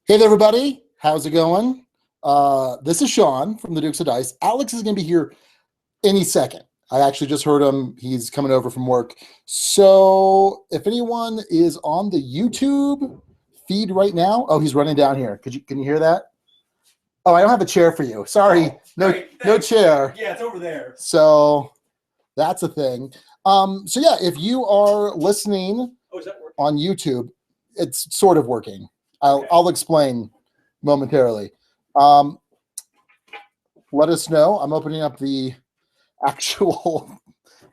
Hey there, everybody. How's it going? This is Sean from the Dukes of Dice. Alex is going to be here any second. I actually just heard him. He's coming over from work. So if anyone is on the YouTube feed right now, oh, he's running down here. Can you hear that? Oh, I don't have a chair for you. Sorry, no chair. Yeah, it's over there. So that's a thing. So yeah, if you are listening on YouTube, it's sort of working. I'll explain momentarily. Let us know. I'm opening up the actual.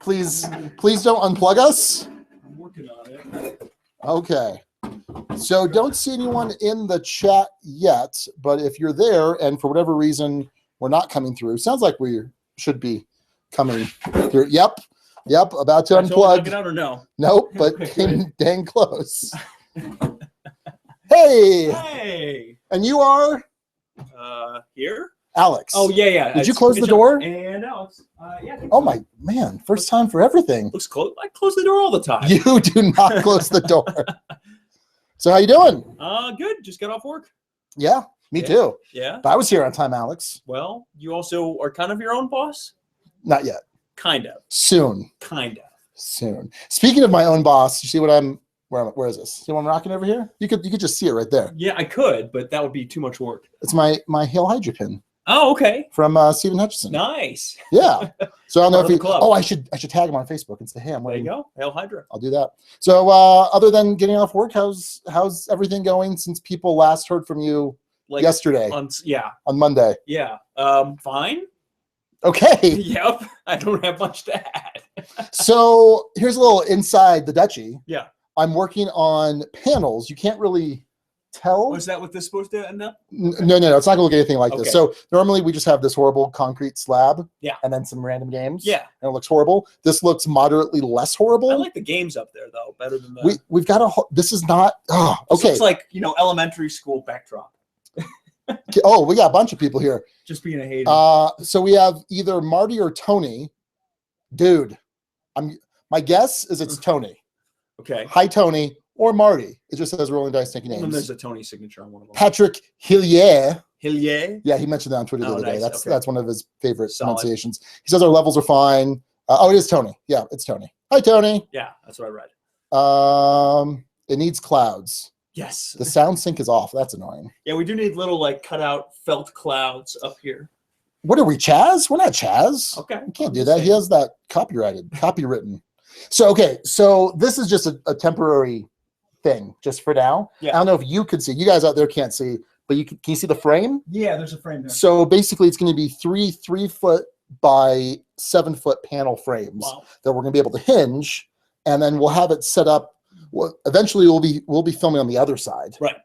Please don't unplug us. I'm working on it. Okay. So don't see anyone in the chat yet, but if you're there and for whatever reason we're not coming through, sounds like we should be coming through. Yep. About to unplug. It out or no? Nope, but came dang close. Hey. Hey. And you are? Here? Alex. Oh, yeah. Did you close the door? And Alex. Yeah. Oh, my man. First time for everything. Looks close. I close the door all the time. You do not close the door. So how you doing? Good. Just got off work. Yeah, me too. Yeah. But I was here on time, Alex. Well, you also are kind of your own boss? Not yet. Kind of. Soon. Kind of. Soon. Speaking of my own boss, you see what where is this? See what I'm rocking over here? You could just see it right there. Yeah, I could, but that would be too much work. It's my Hail Hydra pin. Oh, okay. From Stephen Hutchison. Nice. Yeah. So I don't know if club. Oh, I should tag him on Facebook and say, hey, There you go. Hail Hydra. I'll do that. So other than getting off work, how's everything going since people last heard from you yesterday? On Monday. Yeah. Fine. Okay. Yep. I don't have much to add. So here's a little inside the Dutchie. Yeah. I'm working on panels. You can't really tell. Was that what this is supposed to end up? No. It's not going to look anything like this. So normally we just have this horrible concrete slab. Yeah. And then some random games. Yeah. And it looks horrible. This looks moderately less horrible. I like the games up there, though, better than the... We've got this is not... Oh, okay. It's like, elementary school backdrop. Oh, we got a bunch of people here. Just being a hater. So we have either Marty or Tony. Dude, my guess is it's Tony. Okay. Hi, Tony, or Marty. It just says Rolling Dice Thinking Names. And there's a Tony signature on one of them. Patrick Hillier. Hillier? Yeah, he mentioned that on Twitter the other day. That's one of his favorite pronunciations. He says our levels are fine. It is Tony. Yeah, it's Tony. Hi, Tony. Yeah, that's what I read. It needs clouds. Yes. The sound sync is off. That's annoying. Yeah, we do need little cutout felt clouds up here. What are we, Chaz? We're not Chaz. Okay. We can't do that. He has that copywritten. So, okay. So this is just a temporary thing just for now. Yeah. I don't know if you could see. You guys out there can't see, but can you see the frame? Yeah, there's a frame there. So basically it's going to be three 3-foot by 7-foot panel frames that we're going to be able to hinge, and then we'll have it set up. Well, eventually we'll be filming on the other side. Right.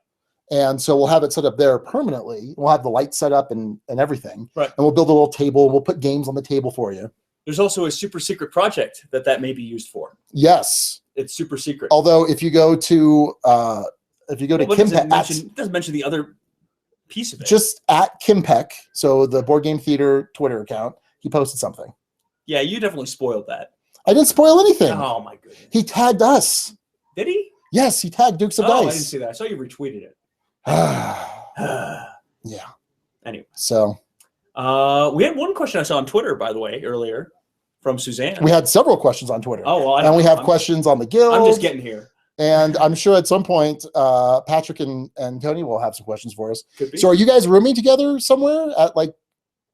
And so we'll have it set up there permanently. We'll have the light set up and everything. Right. And we'll build a little table. We'll put games on the table for you. There's also a super secret project that may be used for. Yes. It's super secret. Although if you go to Kimpeck, it doesn't mention the other piece of it. Just at Kimpeck, so the Board Game Theater Twitter account, he posted something. Yeah, you definitely spoiled that. I didn't spoil anything. Oh my goodness. He tagged us. Did he? Yes, he tagged Dukes of Dice. I didn't see that. I saw you retweeted it. Yeah. Anyway. So we had one question I saw on Twitter, by the way, earlier from Suzanne. We had several questions on Twitter. Oh, well, and we have questions on the guild. I'm just getting here. And I'm sure at some point, Patrick and Tony will have some questions for us. Could be. So are you guys rooming together somewhere at it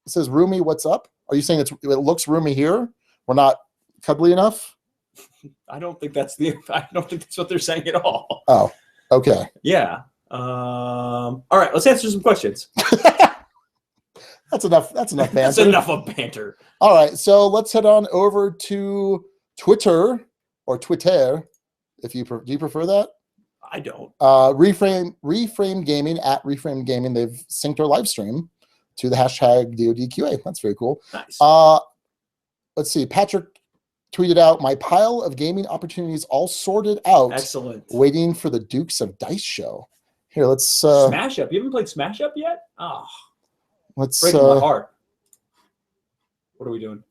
says roomy, what's up? Are you saying it looks roomy here? We're not cuddly enough? I don't think that's what they're saying at all. Oh, okay. Yeah. All right, let's answer some questions. That's enough banter. That's enough of banter. All right, so let's head on over to Twitter, if you do you prefer that? I don't. Reframe Gaming at Reframe Gaming. They've synced our live stream to the hashtag DODQA. That's very cool. Nice. Let's see. Patrick tweeted out, my pile of gaming opportunities all sorted out. Excellent. Waiting for the Dukes of Dice show. Here, let's Smash Up. You haven't played Smash Up yet? Oh, let's breaking my heart. What are we doing?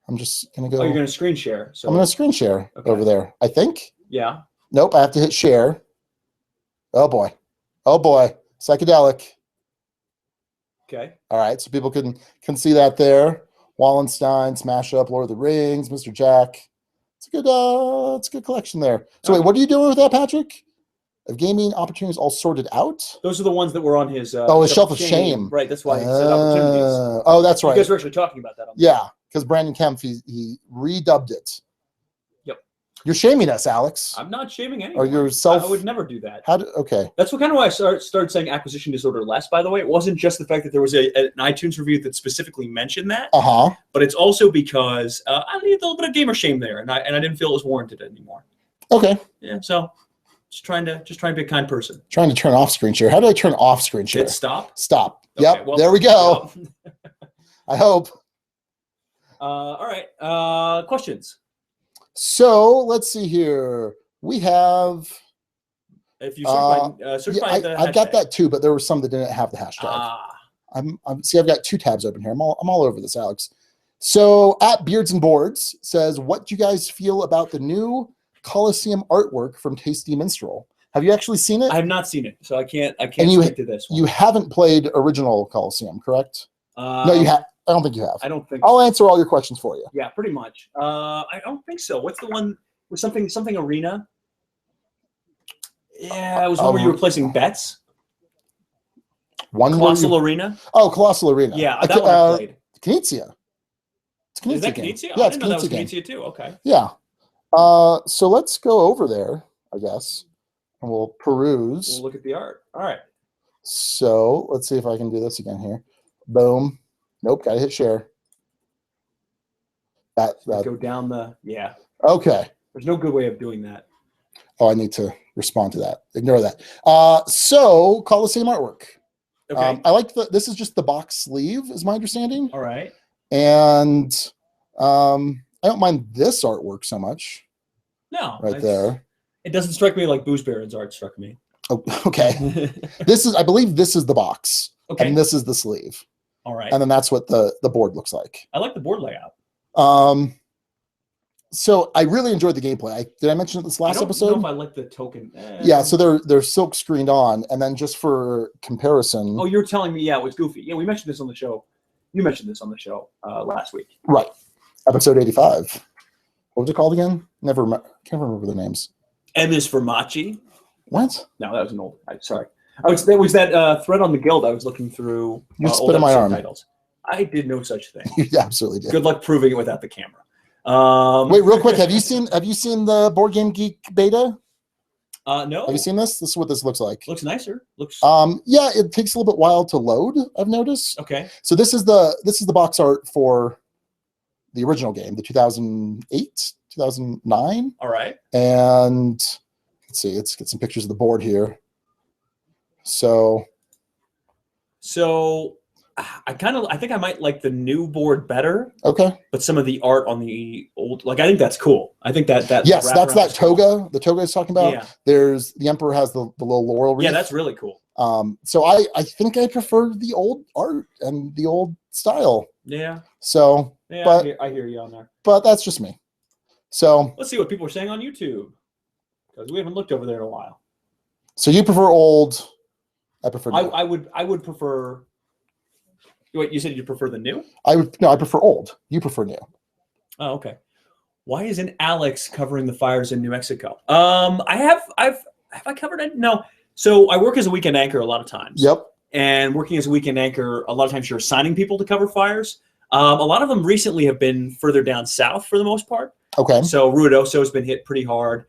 I'm just gonna go. Oh, you're gonna screen share. So I'm gonna screen share over there. I think. Yeah. Nope. I have to hit share. Oh boy. Psychedelic. Okay. All right, so people can see that there. Wallenstein, Smash Up, Lord of the Rings, Mr. Jack. It's a good collection there. So wait, what are you doing with that, Patrick? Of gaming opportunities all sorted out? Those are the ones that were on his his shelf of shame. Right, that's why he said opportunities. Oh, that's right. You guys were actually talking about that. Yeah, because Brandon Kempf, he redubbed it. Yep. You're shaming us, Alex. I'm not shaming anyone. Or yourself. I would never do that. Okay. That's what kind of why I started saying acquisition disorder less, by the way. It wasn't just the fact that there was an iTunes review that specifically mentioned that. But it's also because I need a little bit of gamer shame there, and I didn't feel it was warranted anymore. Okay. Yeah, so just trying to be a kind person. Trying to turn off screen share. How do I turn off screen share? Hit stop. Stop. Okay, yep. Well, there we go. I hope. All right. Questions. So let's see here. We have. If you search by the I've got that too, but there were some that didn't have the hashtag. I've got 2 tabs open here. I'm all over this, Alex. So at Beards and Boards says, what do you guys feel about the new Coliseum artwork from Tasty Minstrel? Have you actually seen it? I have not seen it, so I can't speak to this one. You haven't played original Coliseum, correct? No, you have. I don't think you have. I don't think I'll answer all your questions for you. Yeah, pretty much. I don't think so. What's the one with something arena? Yeah, it was one where you were placing bets. Colossal Arena? Oh, Colossal Arena. Yeah, that one I played. Knizia. It's Knizia. Is that Knizia? Yeah, I it's didn't know that was game. Knizia too. Okay. Yeah. So let's go over there, I guess, and we'll peruse. We'll look at the art. All right. So let's see if I can do this again here. Boom. Nope, gotta hit share. That go down the Okay. There's no good way of doing that. Oh, I need to respond to that. Ignore that. So Coliseum artwork. Okay. I like this is just the box sleeve, is my understanding. All right. And I don't mind this artwork so much. No. There. It doesn't strike me like Booze Baron's art struck me. Oh, okay. I believe this is the box. Okay. And this is the sleeve. All right. And then that's what the board looks like. I like the board layout. So I really enjoyed the gameplay. Did I mention it this last episode? I don't know if I like the token. Yeah, so they're silk screened on, and then just for comparison. Oh, you're telling me, it was goofy. Yeah, we mentioned this on the show. You mentioned this on the show last week. Right. Episode 85. What was it called again? Can't remember the names. M is for Machi. What? No, that was an old. Sorry. There was that thread on the guild I was looking through. You spit in my arm. Titles. I did no such thing. You absolutely did. Good luck proving it without the camera. Wait, real quick. Have you seen the Board Game Geek beta? No. Have you seen this? This is what this looks like. Looks nicer. Looks. Yeah, it takes a little bit while to load. I've noticed. Okay. So this is the box art for the original game, the 2008, 2009. All right. And let's see. Let's get some pictures of the board here. So I think I might like the new board better. Okay. But some of the art on the old, I think that's cool. I think that yes, that's that toga. Cool. The toga is talking about. Yeah. There's the Emperor has the little laurel wreath. Yeah, that's really cool. So I think I prefer the old art and the old style. Yeah. So yeah, but, I hear you on there. But that's just me. So let's see what people are saying on YouTube, because we haven't looked over there in a while. So you prefer old? I prefer new. I would prefer. Wait, you said you prefer the new? I prefer old. You prefer new. Oh, okay. Why isn't Alex covering the fires in New Mexico? Have I covered it? No. So I work as a weekend anchor a lot of times. Yep. And working as a weekend anchor, a lot of times you're assigning people to cover fires. A lot of them recently have been further down south for the most part. Okay. So Ruidoso has been hit pretty hard.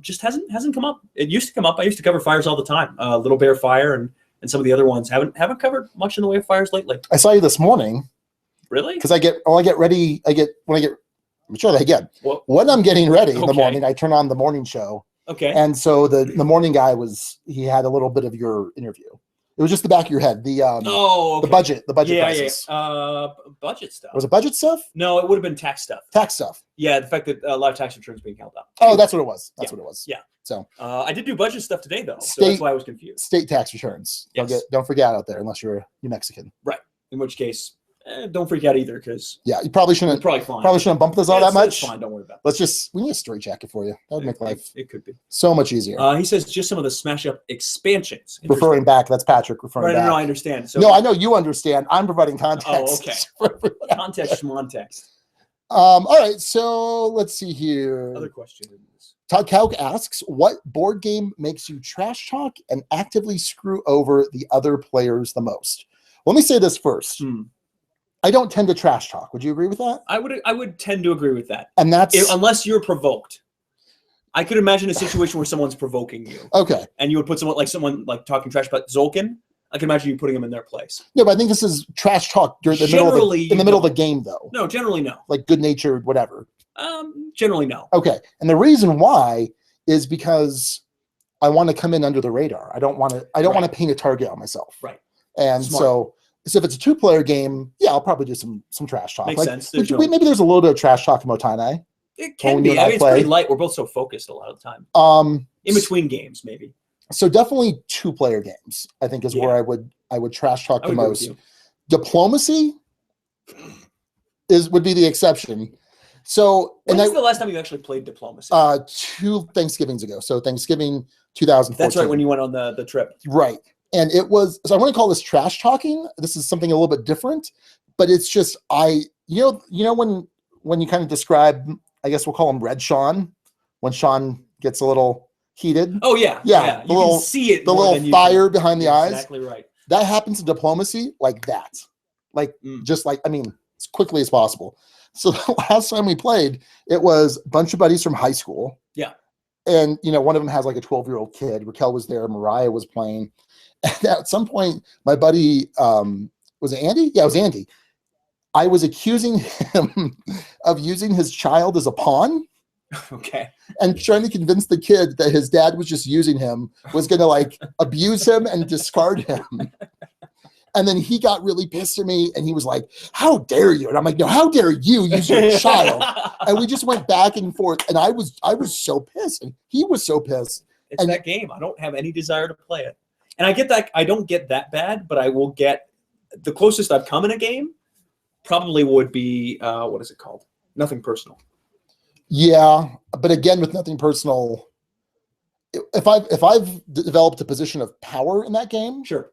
Just hasn't come up. It used to come up. I used to cover fires all the time. Little Bear Fire and some of the other ones haven't covered much in the way of fires lately. I saw you this morning. Really? Because when I'm getting ready in the morning, I turn on the morning show. Okay. And so the morning guy he had a little bit of your interview. It was just the back of your head. The budget prices. Yeah. Budget stuff. Was it budget stuff? No, it would have been tax stuff. Tax stuff. Yeah, the fact that a lot of tax returns being held up. Oh, that's what it was. That's what it was. Yeah. So I did do budget stuff today though, so that's why I was confused. State tax returns. Yes. Don't forget out there unless you're New Mexican. Right. In which case, Don't freak out either, because yeah, you probably shouldn't. probably fine. Probably shouldn't bump this all that much. It's fine. Don't worry about it. We need a story jacket for you. That would make life. It could be so much easier. He says just some of the Smash Up expansions. Referring back, that's Patrick referring back. No, I understand. So, no, I know you understand. I'm providing context. Oh, okay. Context, Montext. All right, so let's see here. Other questions. Todd Kauk asks, what board game makes you trash talk and actively screw over the other players the most? Let me say this first. I don't tend to trash talk. Would you agree with that? I would tend to agree with that. And that's unless you're provoked. I could imagine a situation where someone's provoking you. Okay. And you would put someone like talking trash about Zolkin. I can imagine you putting him in their place. No, but I think this is trash talk during the middle of the game, though. No, generally no. Like good-natured, whatever. Generally no. Okay, and the reason why is because I want to come in under the radar. I don't want to paint a target on myself. Right. And so if it's a 2-player game, yeah, I'll probably do some trash talk. Makes sense. Maybe there's a little bit of trash talk in Motainai. It can be. I mean, it's pretty light. We're both so focused a lot of the time. In between games, maybe. So definitely 2-player games, I think, is where I would trash talk the most. Diplomacy would be the exception. So when was the last time you actually played Diplomacy? 2 Thanksgivings ago. So Thanksgiving 2014. That's right, when you went on the trip. Right. And it was, so I want to call this trash talking. This is something a little bit different, but it's just you know when you kind of describe, I guess we'll call him Red Sean, when Sean gets a little heated. Oh yeah. Yeah. You can see it. The little fire behind the eyes. Exactly right. That happens in Diplomacy like that. Just like, I mean, as quickly as possible. So the last time we played, it was a bunch of buddies from high school. Yeah. And, one of them has like a 12-year-old kid. Raquel was there. Mariah was playing. And at some point, my buddy, was it Andy? Yeah, it was Andy. I was accusing him of using his child as a pawn. Okay. And trying to convince the kid that his dad was just using him, was going to abuse him and discard him. And then he got really pissed at me and he was like, how dare you? And I'm like, no, how dare you use your child? And we just went back and forth. And I was so pissed. And he was so pissed. It's that game. I don't have any desire to play it. And I get that. I don't get that bad, but I will get the closest I've come in a game probably would be, what is it called? Nothing Personal. Yeah. But again, with Nothing Personal, if I've developed a position of power in that game, sure,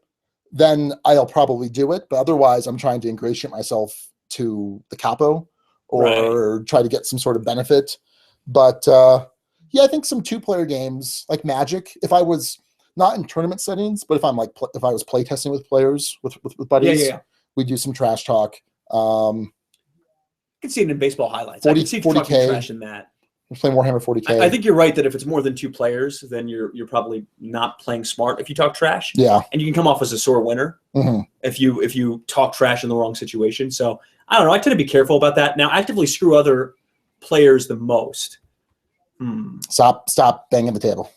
then I'll probably do it. But otherwise, I'm trying to ingratiate myself to the capo or try to get some sort of benefit. But yeah, I think some 2-player games like Magic, if I was not in tournament settings, but if I'm if I was playtesting with players, with buddies, we do some trash talk. I can see it in baseball highlights. I can see talking trash in that. We're playing Warhammer 40K. I think you're right that if it's more than 2 players, then you're probably not playing smart if you talk trash. Yeah. And you can come off as a sore winner if you talk trash in the wrong situation. So I don't know. I tend to be careful about that. Now, actively screw other players the most. Stop banging the table.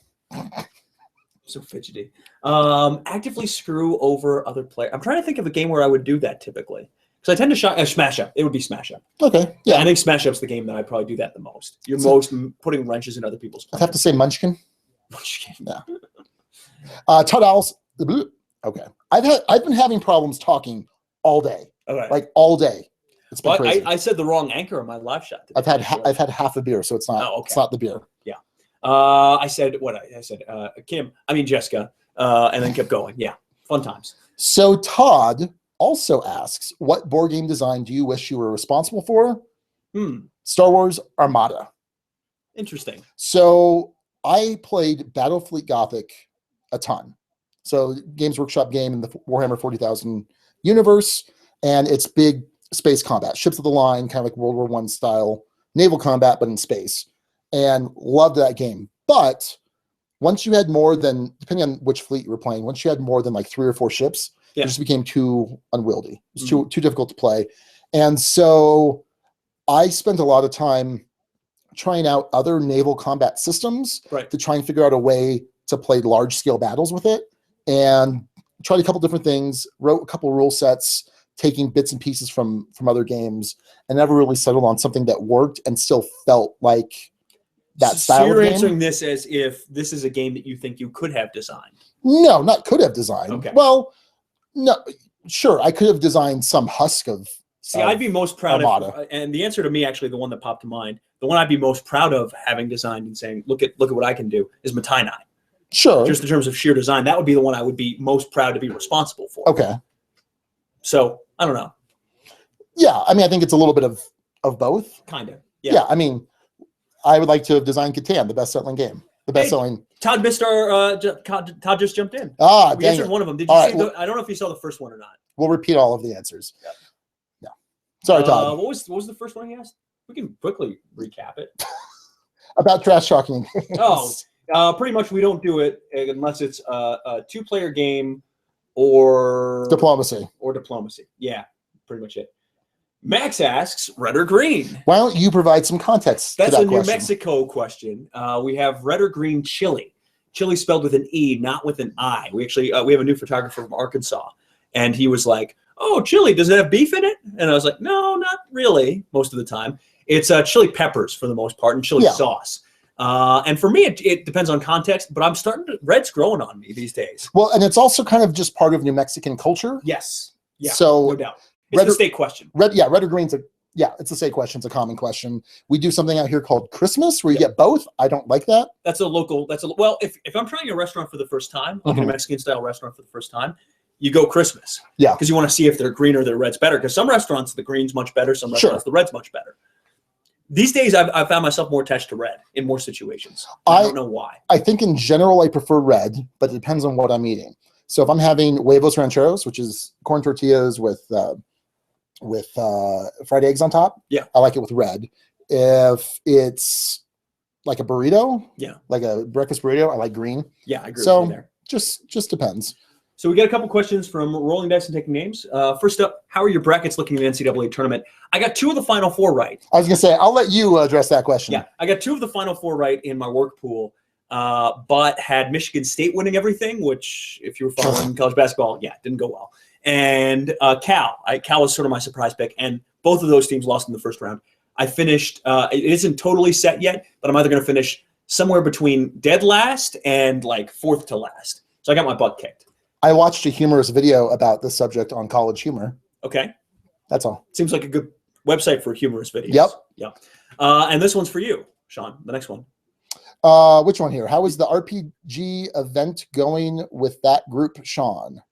So fidgety. Actively screw over other players. I'm trying to think of a game where I would do that typically. So I tend to Smash Up. It would be Smash Up. Okay. Yeah. I think Smash Up's the game that I'd probably do that the most. You're most putting wrenches in other people's plans. I'd have to say Munchkin. Munchkin. Yeah. Todd Owls. Okay. I've been having problems talking all day. Okay. Like all day. It's been crazy. I said the wrong anchor on my live shot. I've had half a beer, so it's not it's not the beer. Yeah. I said what I said. Jessica, and then kept going. Yeah. Fun times. So Todd also asks, what board game design do you wish you were responsible for? Star Wars Armada. Interesting. So I played Battlefleet Gothic a ton. So Games Workshop game in the Warhammer 40,000 universe, and it's big space combat, ships of the line, kind of like World War I style naval combat, but in space. And loved that game. But once you had more than, depending on which fleet you were playing, once you had more than like 3 or 4 ships, it just became too unwieldy. It was too difficult to play. And so I spent a lot of time trying out other naval combat systems to try and figure out a way to play large-scale battles with it, and tried a couple different things, wrote a couple rule sets, taking bits and pieces from other games, and never really settled on something that worked and still felt like that style of game. So you're answering this as if this is a game that you think you could have designed. No, not could have designed. Okay. Well, no, sure, I could have designed some husk of See, I'd be most proud of, and the answer to me, actually, the one that popped to mind, the one I'd be most proud of having designed and saying, look at what I can do, is Matainai. Sure. Just in terms of sheer design, that would be the one I would be most proud to be responsible for. Okay. So, I don't know. Yeah, I mean, I think it's a little bit of both. Kind of. Yeah, I mean, I would like to have designed Catan, the best-selling game. The best-selling. Todd Todd just jumped in. We answered one of them. Did you see I don't know if you saw the first one or not. We'll repeat all of the answers. Yeah. Sorry, Todd. What was the first one he asked? We can quickly recap it. About trash talking. Pretty much we don't do it unless it's a two-player game or diplomacy. Yeah, pretty much it. Max asks, red or green? Why don't you provide some context That's to that a New question? Mexico question. We have red or green chili. Chili spelled with an E, not with an I. We actually we have a new photographer from Arkansas, and he was like, oh, chili, does it have beef in it? And I was like, no, not really, most of the time. It's chili peppers for the most part and chili sauce. And for me, it depends on context, but I'm starting to, red's growing on me these days. Well, and it's also kind of just part of New Mexican culture. Yes. Yeah, so, no doubt. It's a state question. Red or green's it's a state question. It's a common question. We do something out here called Christmas where you get both. I don't like that. Well, if I'm trying a restaurant for the first time, like a Mexican style restaurant for the first time, you go Christmas. Yeah. Because you want to see if their green or their red's better. Because some restaurants, the green's much better. Some restaurants, the red's much better. These days, I've found myself more attached to red in more situations. I don't know why. I think in general, I prefer red, but it depends on what I'm eating. So if I'm having huevos rancheros, which is corn tortillas with fried eggs on top, I like it with red. If it's like a burrito, like a breakfast burrito, I like green. Yeah, I agree with you there. Just depends. So we got a couple questions from Rolling Dice and Taking Names. First up, how are your brackets looking in the NCAA tournament? I got 2 of the Final 4 right. I was going to say, I'll let you address that question. Yeah, I got 2 of the Final 4 right in my work pool, but had Michigan State winning everything, which, if you were following college basketball, didn't go well. And Cal was sort of my surprise pick, and both of those teams lost in the first round. I finished, it isn't totally set yet, but I'm either going to finish somewhere between dead last and like 4th to last. So I got my butt kicked. I watched a humorous video about this subject on College Humor. Okay. That's all. Seems like a good website for humorous videos. Yep. And this one's for you, Sean, the next one. Which one here? How is the RPG event going with that group, Sean?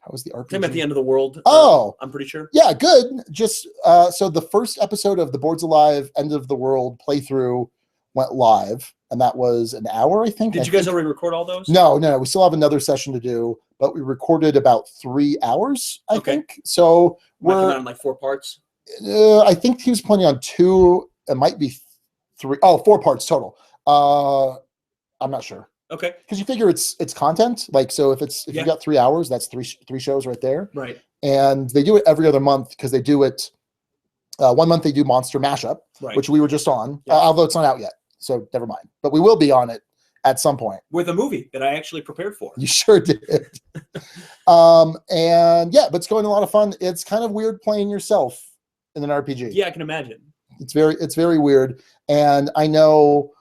How was the RPG? Same at the end of the world. I'm pretty sure. Yeah, good. Just so the first episode of the Boards Alive End of the World playthrough went live, and that was an hour, I think. Did you guys already record all those? No. We still have another session to do, but we recorded about 3 hours, I think. So we're on like 4 parts. I think he was planning on 2. It might be 3. Oh, 4 parts total. I'm not sure. Okay. Because you figure it's content. Like, so if you got 3 hours, that's three shows right there. Right. And they do it every other month because they do it. 1 month they do Monster Mashup, which we were just on, although it's not out yet. So never mind. But we will be on it at some point. With a movie that I actually prepared for. You sure did. And but it's going a lot of fun. It's kind of weird playing yourself in an RPG. Yeah, I can imagine. It's very weird. And I know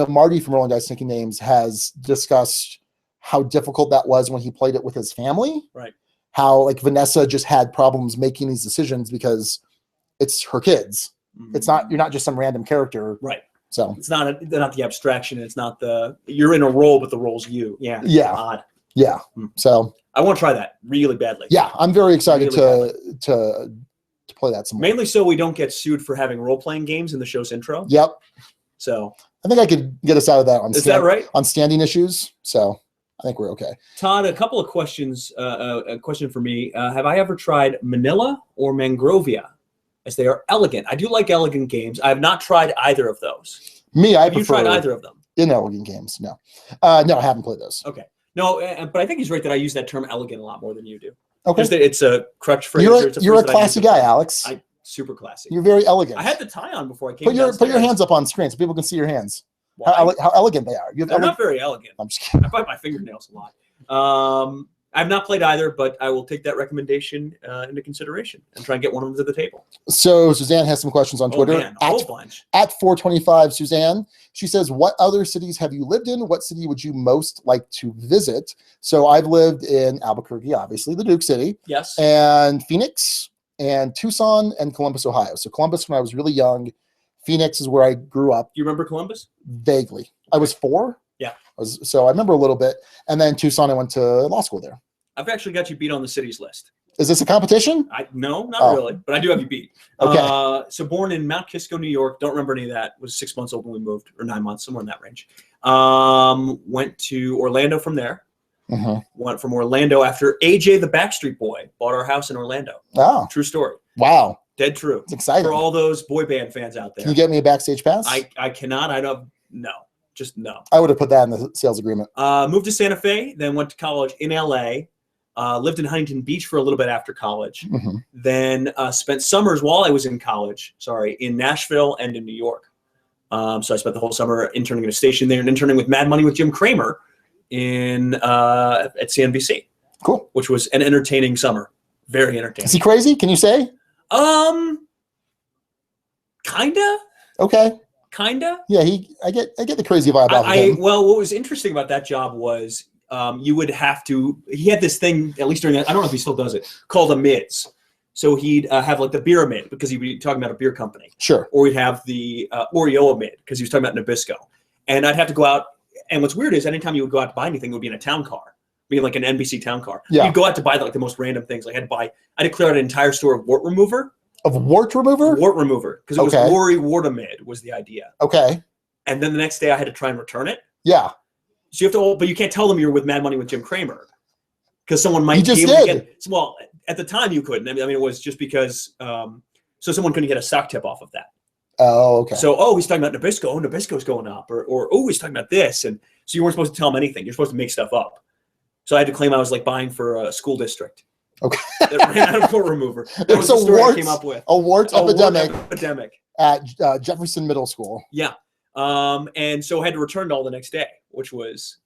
Marty from Rolling Dice Taking Names has discussed how difficult that was when he played it with his family. Right. How like Vanessa just had problems making these decisions because it's her kids. Mm-hmm. You're not just some random character. Right. So it's not the abstraction. It's not you're in a role, but the role's you. Yeah. Yeah. Odd. Yeah. So I want to try that really badly. Yeah. I'm very excited to play that some more. Mainly so we don't get sued for having role-playing games in the show's intro. Yep. So I think I could get us out of that on on standing issues. So I think we're okay. Todd, a couple of questions. A question for me. Have I ever tried Manila or Mangrovia? As they are elegant. I do like elegant games. I have not tried either of those. Have you tried either of them? Inelegant games, no. No, I haven't played those. Okay. No, but I think he's right that I use that term elegant a lot more than you do. Okay. Just that it's a crutch phrase. You're a classy guy, Alex. Super classy. You're very elegant. I had the tie on before I came downstairs. Put your hands up on screen so people can see your hands. How elegant they are. They're not very elegant. I'm just kidding. I bite my fingernails a lot. I've not played either, but I will take that recommendation into consideration and try and get one of them to the table. So Suzanne has some questions on Twitter. Man, a whole bunch. At 425 Suzanne. She says, what other cities have you lived in? What city would you most like to visit? So I've lived in Albuquerque, obviously, the Duke City. Yes. And Phoenix and Tucson and Columbus, Ohio. So Columbus when I was really young. Phoenix is where I grew up. You remember Columbus? Vaguely. Okay. I was 4. Yeah. So I remember a little bit. And then Tucson, I went to law school there. I've actually got you beat on the city's list. Is this a competition? No, not really, but I do have you beat. Okay. So born in Mount Kisco, New York. Don't remember any of that. Was 6 months old when we moved, or 9 months, somewhere in that range. Went to Orlando from there. Went from Orlando after AJ the Backstreet Boy bought our house in Orlando. Oh. True story. Wow. Dead true. It's exciting. For all those boy band fans out there. Can you get me a backstage pass? I cannot. I don't. No. Just no. I would have put that in the sales agreement. Moved to Santa Fe, then went to college in LA. Lived in Huntington Beach for a little bit after college. Then spent summers while I was in college, in Nashville and in New York. So I spent the whole summer interning at a station there and interning with Mad Money with Jim Cramer at CNBC. Cool. Which was an entertaining summer. Very entertaining. Is he crazy? Can you say? Kinda. Okay. Kinda. Yeah, I get the crazy vibe off of him. Well, what was interesting about that job was you would have to. He had this thing, at least during that. I don't know if he still does it, called a mids. So he'd have like the beer mid because he'd be talking about a beer company. Sure. Or he'd have the Oreo mid because he was talking about Nabisco. And I'd have to go out. And what's weird is anytime you would go out to buy anything, it would be in a town car, being like an NBC town car. Yeah. You'd go out to buy like the most random things. Like I had to clear out an entire store of wart remover. Of wart remover? Wart remover. Because it was Lori Wartamid was the idea. Okay. And then the next day I had to try and return it. Yeah. So you have to, but you can't tell them you're with Mad Money with Jim Cramer. Because someone might be able to get, well, at the time you couldn't. I mean, it was just because, so someone couldn't get a stock tip off of that. Oh, okay. So, he's talking about Nabisco. Oh, Nabisco's going up. Or he's talking about this. And so you weren't supposed to tell them anything. You're supposed to make stuff up. So I had to claim I was like buying for a school district. Okay. That ran out of wart remover. That was There's the story I came up with. A wart epidemic. Epidemic. At Jefferson Middle School. Yeah. And so I had to return it all the next day, which was,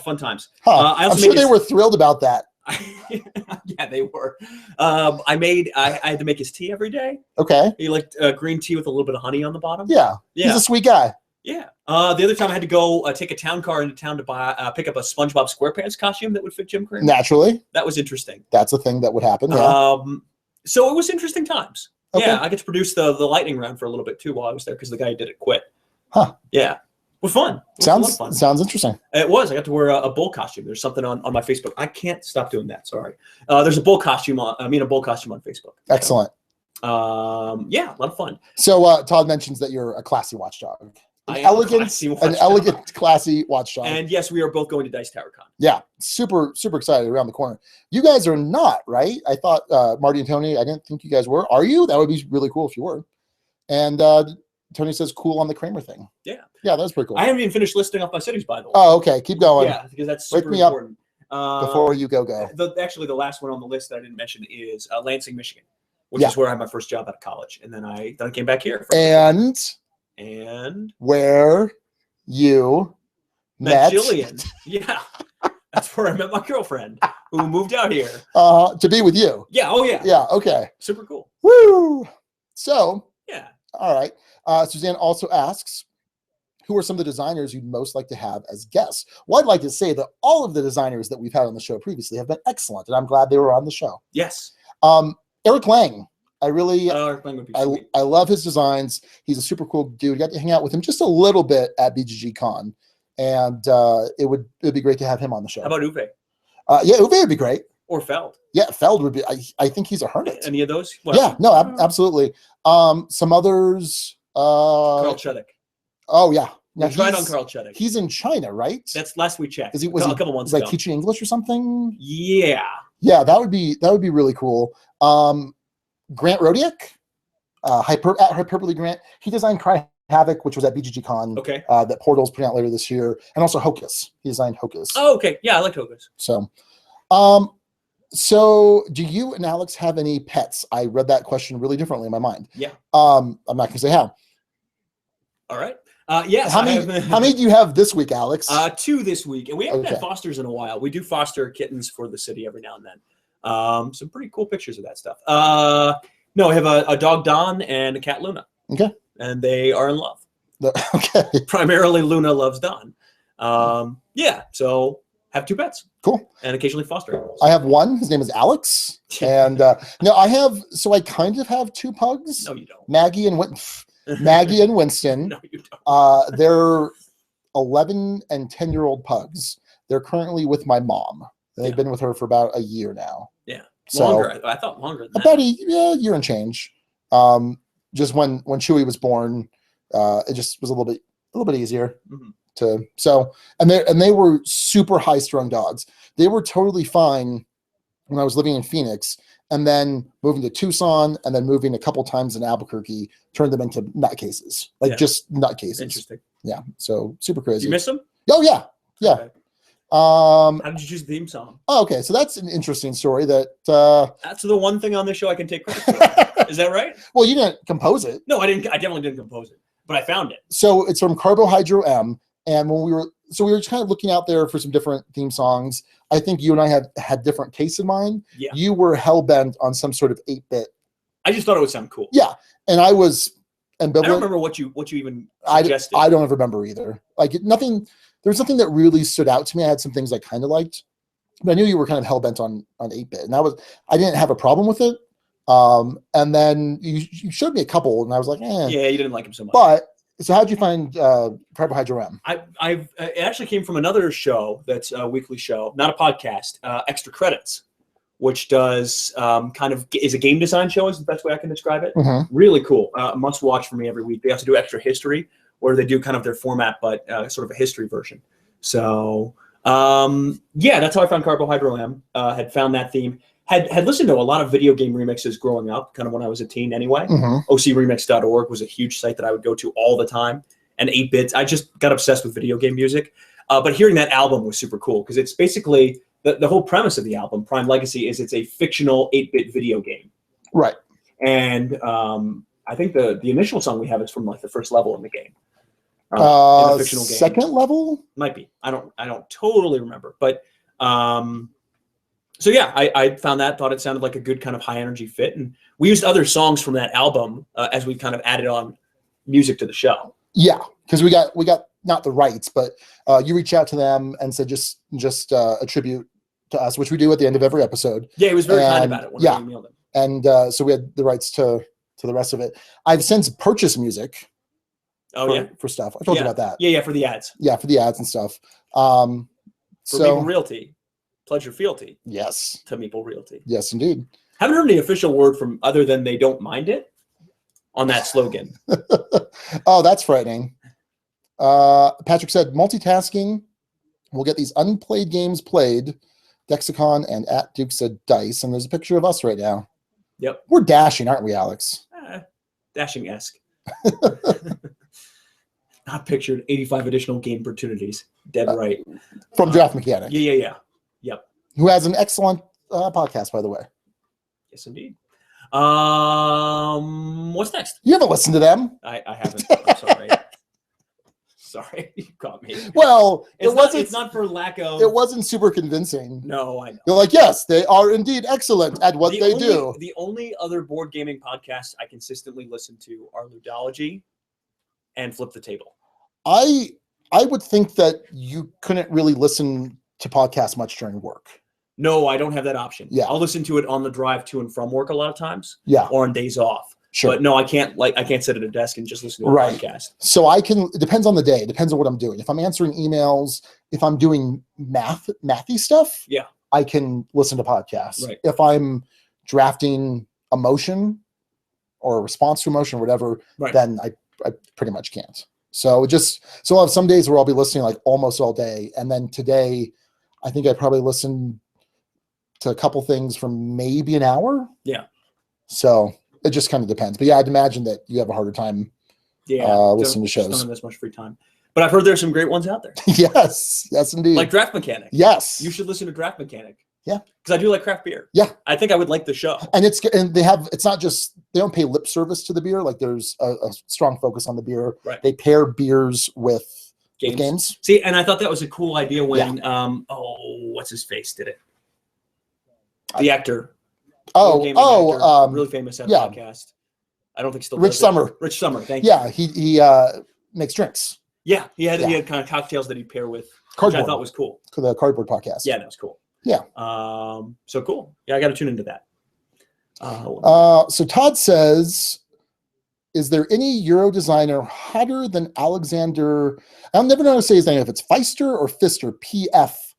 fun times. Huh. I'm sure they were thrilled about that. Yeah, they were. I had to make his tea every day. Okay. He liked green tea with a little bit of honey on the bottom. Yeah. He's a sweet guy. Yeah. The other time I had to go take a town car into town to pick up a SpongeBob SquarePants costume that would fit Jim Cramer. Naturally. That was interesting. That's a thing that would happen. Yeah. So it was interesting times. Okay. Yeah, I get to produce the lightning round for a little bit too while I was there because the guy who did it quit. Huh. Yeah. It was fun. Sounds interesting. It was. I got to wear a bull costume. There's something on my Facebook. I can't stop doing that. Sorry. There's a bull costume on Facebook. Excellent. So, yeah, a lot of fun. So Todd mentions that you're a classy watchdog. An elegant, classy watchdog. And yes, we are both going to Dice Tower Con. Yeah, super excited around the corner. You guys are not, right? I thought Marty and Tony, I didn't think you guys were. Are you? That would be really cool if you were. And Tony says cool on the Cramer thing. Yeah. Yeah, that's pretty cool. I haven't even finished listing off my cities, by the way. Oh, okay. Keep going. Yeah, because that's super Wake me important. Up before you go. Actually, the last one on the list that I didn't mention is Lansing, Michigan, which is where I had my first job out of college. And then I came back here. And where you met Jillian. Yeah. That's where I met my girlfriend who moved out here. To be with you. Yeah. Oh, yeah. Yeah. Okay. Super cool. Woo. So. Yeah. All right. Suzanne also asks, who are some of the designers you'd most like to have as guests? Well, I'd like to say that all of the designers that we've had on the show previously have been excellent, and I'm glad they were on the show. Yes. Eric Lang. Eric Lang would be sweet. I love his designs. He's a super cool dude. Got to hang out with him just a little bit at BGG Con, and it would be great to have him on the show. How about Uwe? Yeah, Uwe would be great. Or Feld. Yeah, Feld would be. I think he's a hermit. Any of those? Well, yeah, no, absolutely. Some others. Carl Chuddick. Oh yeah. Now tried on Carl Chuddick. He's in China, right? That's last we checked. Was he a couple months ago? Like teaching English or something? Yeah. Yeah, that would be really cool. Grant Rodiak, Hyperbole Grant. He designed Cry Havoc, which was at BGG Con. Okay. That Portal's putting out later this year, and also Hocus. He designed Hocus. Oh, okay. Yeah, I like Hocus. So do you and Alex have any pets? I read that question really differently in my mind. Yeah. I'm not going to say how. All right. Yes. How many do you have this week, Alex? 2 this week, and we haven't had fosters in a while. We do foster kittens for the city every now and then. Some pretty cool pictures of that stuff. No, I have a dog Don and a cat Luna. Okay. And they are in love. Okay. Primarily Luna loves Don. Yeah. So have 2 pets. Cool. And occasionally foster animals. I have one. His name is Alex. And no, I kind of have 2 pugs. No, you don't. Maggie and Winston. No, you don't. They're 11 and 10-year-old pugs. They're currently with my mom. They've been with her for about a year now. Yeah. So, longer. I thought longer than that. About a year and change. Just when Chewy was born, it just was a little bit easier. Mm-hmm. And they were super high-strung dogs. They were totally fine when I was living in Phoenix, and then moving to Tucson, and then moving a couple times in Albuquerque turned them into nutcases, just nutcases. Interesting. Yeah, so super crazy. Do you miss them? Oh yeah. Okay. How did you choose the theme song? Oh, okay, so that's an interesting story. That's the one thing on this show I can take credit for. Is that right? Well, you didn't compose it. No, I didn't. I definitely didn't compose it, but I found it. So it's from Carbohydro M. And when we were kind of looking out there for some different theme songs. I think you and I had different tastes in mind. Yeah. You were hell-bent on some sort of 8-bit. I just thought it would sound cool. Yeah. And I was ambivalent. I don't remember what you even suggested. I don't ever remember either. There was nothing that really stood out to me. I had some things I kind of liked. But I knew you were kind of hell-bent on 8-bit. And I didn't have a problem with it. And then you showed me a couple, and I was like, eh. Yeah, you didn't like him so much. But so how'd you find Carbohydro M? It actually came from another show that's a weekly show, not a podcast, Extra Credits, which does is a game design show is the best way I can describe it. Mm-hmm. Really cool. Must watch for me every week. They also do Extra History, where they do kind of their format, but sort of a history version. So that's how I found Carbohydro M. Had found that theme. Had listened to a lot of video game remixes growing up, kind of when I was a teen anyway. Mm-hmm. OCRemix.org was a huge site that I would go to all the time. And 8-bits, I just got obsessed with video game music. But hearing that album was super cool because it's basically the whole premise of the album, Prime Legacy, is it's a fictional 8-bit video game. Right. And I think the initial song we have is from like the first level in the game. In a fictional game. Second level? Might be. I don't totally remember. But so yeah, I found that, thought it sounded like a good kind of high energy fit. And we used other songs from that album as we kind of added on music to the show. Yeah, because we got not the rights, but you reach out to them and said just a tribute to us, which we do at the end of every episode. Yeah, he was very kind about it when I emailed him. And so we had the rights to the rest of it. I've since purchased music. For stuff. I told you about that. Yeah, for the ads. Yeah, for the ads and stuff. For Maple Realty, pledge your fealty. Yes. To Maple Realty. Yes, indeed. Haven't heard any official word from other than they don't mind it on that slogan. Oh, that's frightening. Patrick said multitasking will get these unplayed games played. Dexicon and at Dukes of Dice, and there's a picture of us right now. Yep. We're dashing, aren't we, Alex? Dashing-esque. Not pictured 85 additional game opportunities. Dead right. From Draft Mechanic. Yeah. Yep. Who has an excellent podcast, by the way. Yes, indeed. What's next? You haven't listened to them. I haven't. I'm sorry. Sorry, you caught me. Well, it's not for lack of. It wasn't super convincing. No, I know. You're like, yes, they are indeed excellent at what they do. The only other board gaming podcasts I consistently listen to are Ludology and Flip the Table. I would think that you couldn't really listen to podcasts much during work. No, I don't have that option. Yeah. I'll listen to it on the drive to and from work a lot of times. Yeah. Or on days off. Sure. But no, I can't sit at a desk and just listen to a podcast. So it depends on the day. It depends on what I'm doing. If I'm answering emails, if I'm doing mathy stuff, yeah, I can listen to podcasts. Right. If I'm drafting a motion or a response to a motion or whatever, then I pretty much can't. So I'll have some days where I'll be listening like almost all day. And then today, I think I probably listened to a couple things for maybe an hour. Yeah. So it just kind of depends. But yeah, I'd imagine that you have a harder time listening to shows. Don't have this much free time. But I've heard there's some great ones out there. Yes, indeed. Like Draft Mechanic. Yes. You should listen to Draft Mechanic. Yeah. Because I do like craft beer. Yeah. I think I would like the show. And it's not just, they don't pay lip service to the beer. Like there's a strong focus on the beer. Right. They pair beers with games. See, and I thought that was a cool idea when, what's his face did it? The actor. Really famous at podcast. I don't think still Rich Summer. Rich Summer, thank you. Yeah, he makes drinks. Yeah, he had kind of cocktails that he'd pair with which I thought was cool. The Cardboard podcast. Yeah, that was cool. Yeah. So cool. Yeah, I got to tune into that. So Todd says, is there any Euro designer hotter than Alexander? I'll never know how to say his name, if it's Pfister or Pfister, P-F-I-S-T-E-R.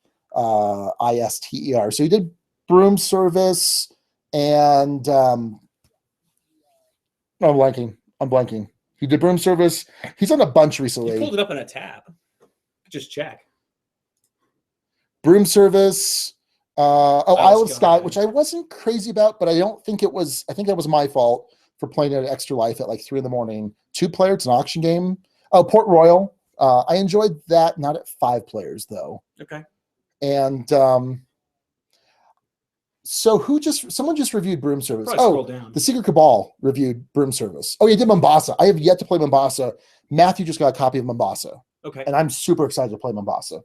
So he did Broom Service and I'm blanking. He did Broom Service. He's on a bunch recently. You pulled it up in a tab. Just check. Broom Service. Isle of Skye, which I wasn't crazy about, but I don't think it was. I think that was my fault for playing it at Extra Life at like 3 a.m. 2 player, it's an auction game. Oh, Port Royal. I enjoyed that, not at 5 players though. Okay. And so someone just reviewed Broom Service. The Secret Cabal reviewed Broom Service. Oh, he did Mombasa. I have yet to play Mombasa. Matthew just got a copy of Mombasa. Okay. And I'm super excited to play Mombasa.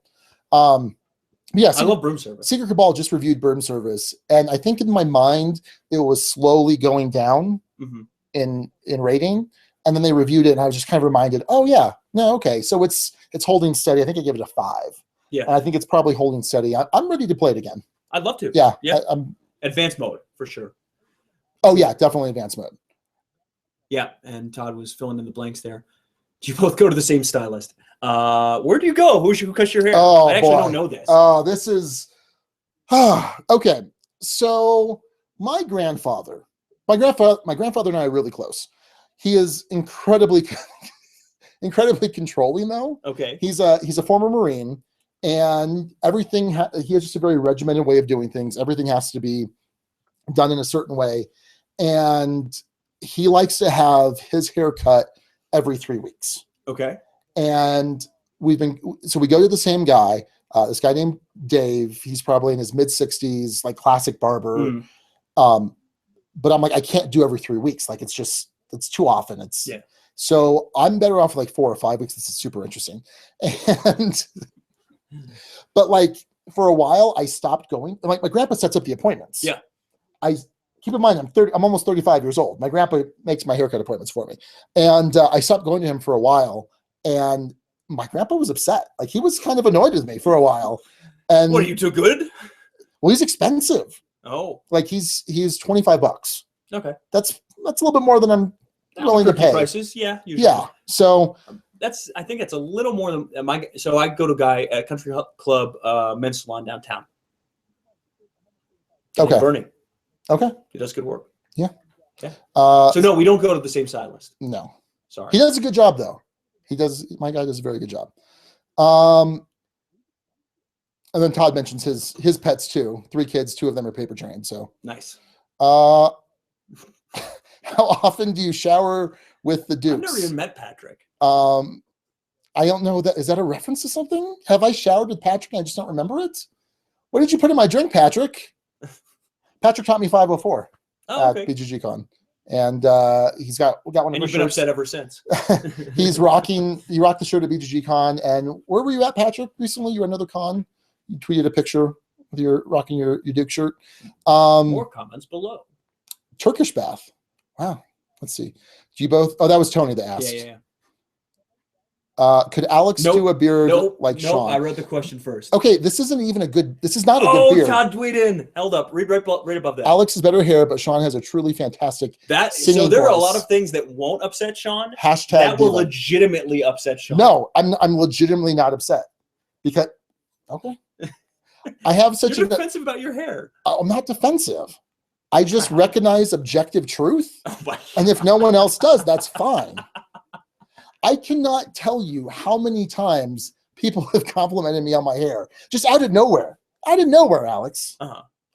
Yeah, I love Broom Service. Secret Cabal just reviewed Broom Service, and I think in my mind it was slowly going down in rating, and then they reviewed it, and I was just kind of reminded, oh yeah, no, okay, so it's holding steady. I think I gave it a 5. Yeah, and I think it's probably holding steady. I'm ready to play it again. I'd love to. Yeah, I'm advanced mode for sure. Oh yeah, definitely advanced mode. Yeah, and Todd was filling in the blanks there. Do you both go to the same stylist? Where do you go? Who cuts your hair? I actually don't know this. This is okay. So my grandfather and I are really close. He is incredibly controlling though. Okay. He's a former Marine, and everything he has just a very regimented way of doing things. Everything has to be done in a certain way, and he likes to have his hair cut every 3 weeks. Okay. And we go to the same guy, this guy named Dave. He's probably in his mid-60s, like classic barber. But I'm like, I can't do every 3 weeks. Like it's too often. So I'm better off like 4 or 5 weeks. This is super interesting. But like for a while I stopped going. Like my grandpa sets up the appointments. Yeah. Keep in mind, I'm almost 35 years old. My grandpa makes my haircut appointments for me. And I stopped going to him for a while. And my grandpa was upset. Like he was kind of annoyed with me for a while. And what, are you too good? Well, he's expensive. Oh. Like he's $25. Okay. That's a little bit more than I'm willing to pay. Prices, yeah. Usually. Yeah. So I think it's a little more than so I go to a guy at Country Club men's salon downtown. Okay. Burning. Okay. He does good work. Yeah. Yeah. So no, we don't go to the same stylist. No. Sorry. He does a good job though. My guy does a very good job. And then Todd mentions his pets too. 3 kids, 2 of them are paper trained. So nice. How often do you shower with the Dukes? I've never even met Patrick. I don't know is that a reference to something? Have I showered with Patrick and I just don't remember it? What did you put in my drink, Patrick? Patrick taught me 504 at BGG Con. And he's got one of and you've been shirts. upset ever since. He rocked the shirt at BGG Con. And where were you at, Patrick, recently? You were at another con. You tweeted a picture with rocking your Duke shirt. More comments below. Turkish bath. Wow. Let's see. Do you both? Oh, that was Tony that asked. Yeah. Could Alex do a beard like Sean? I read the question first. Okay, this is not a good beard. Todd Tweeden. Held up. Read right above that. Alex has better hair, but Sean has a truly fantastic so there are a lot of things that won't upset Sean. Hashtag that will legitimately upset Sean. No, I'm legitimately not upset. Because I have such You're defensive about your hair. I'm not defensive. I just recognize objective truth. Oh and if no one else does, that's fine. I cannot tell you how many times people have complimented me on my hair. Just out of nowhere. Alex.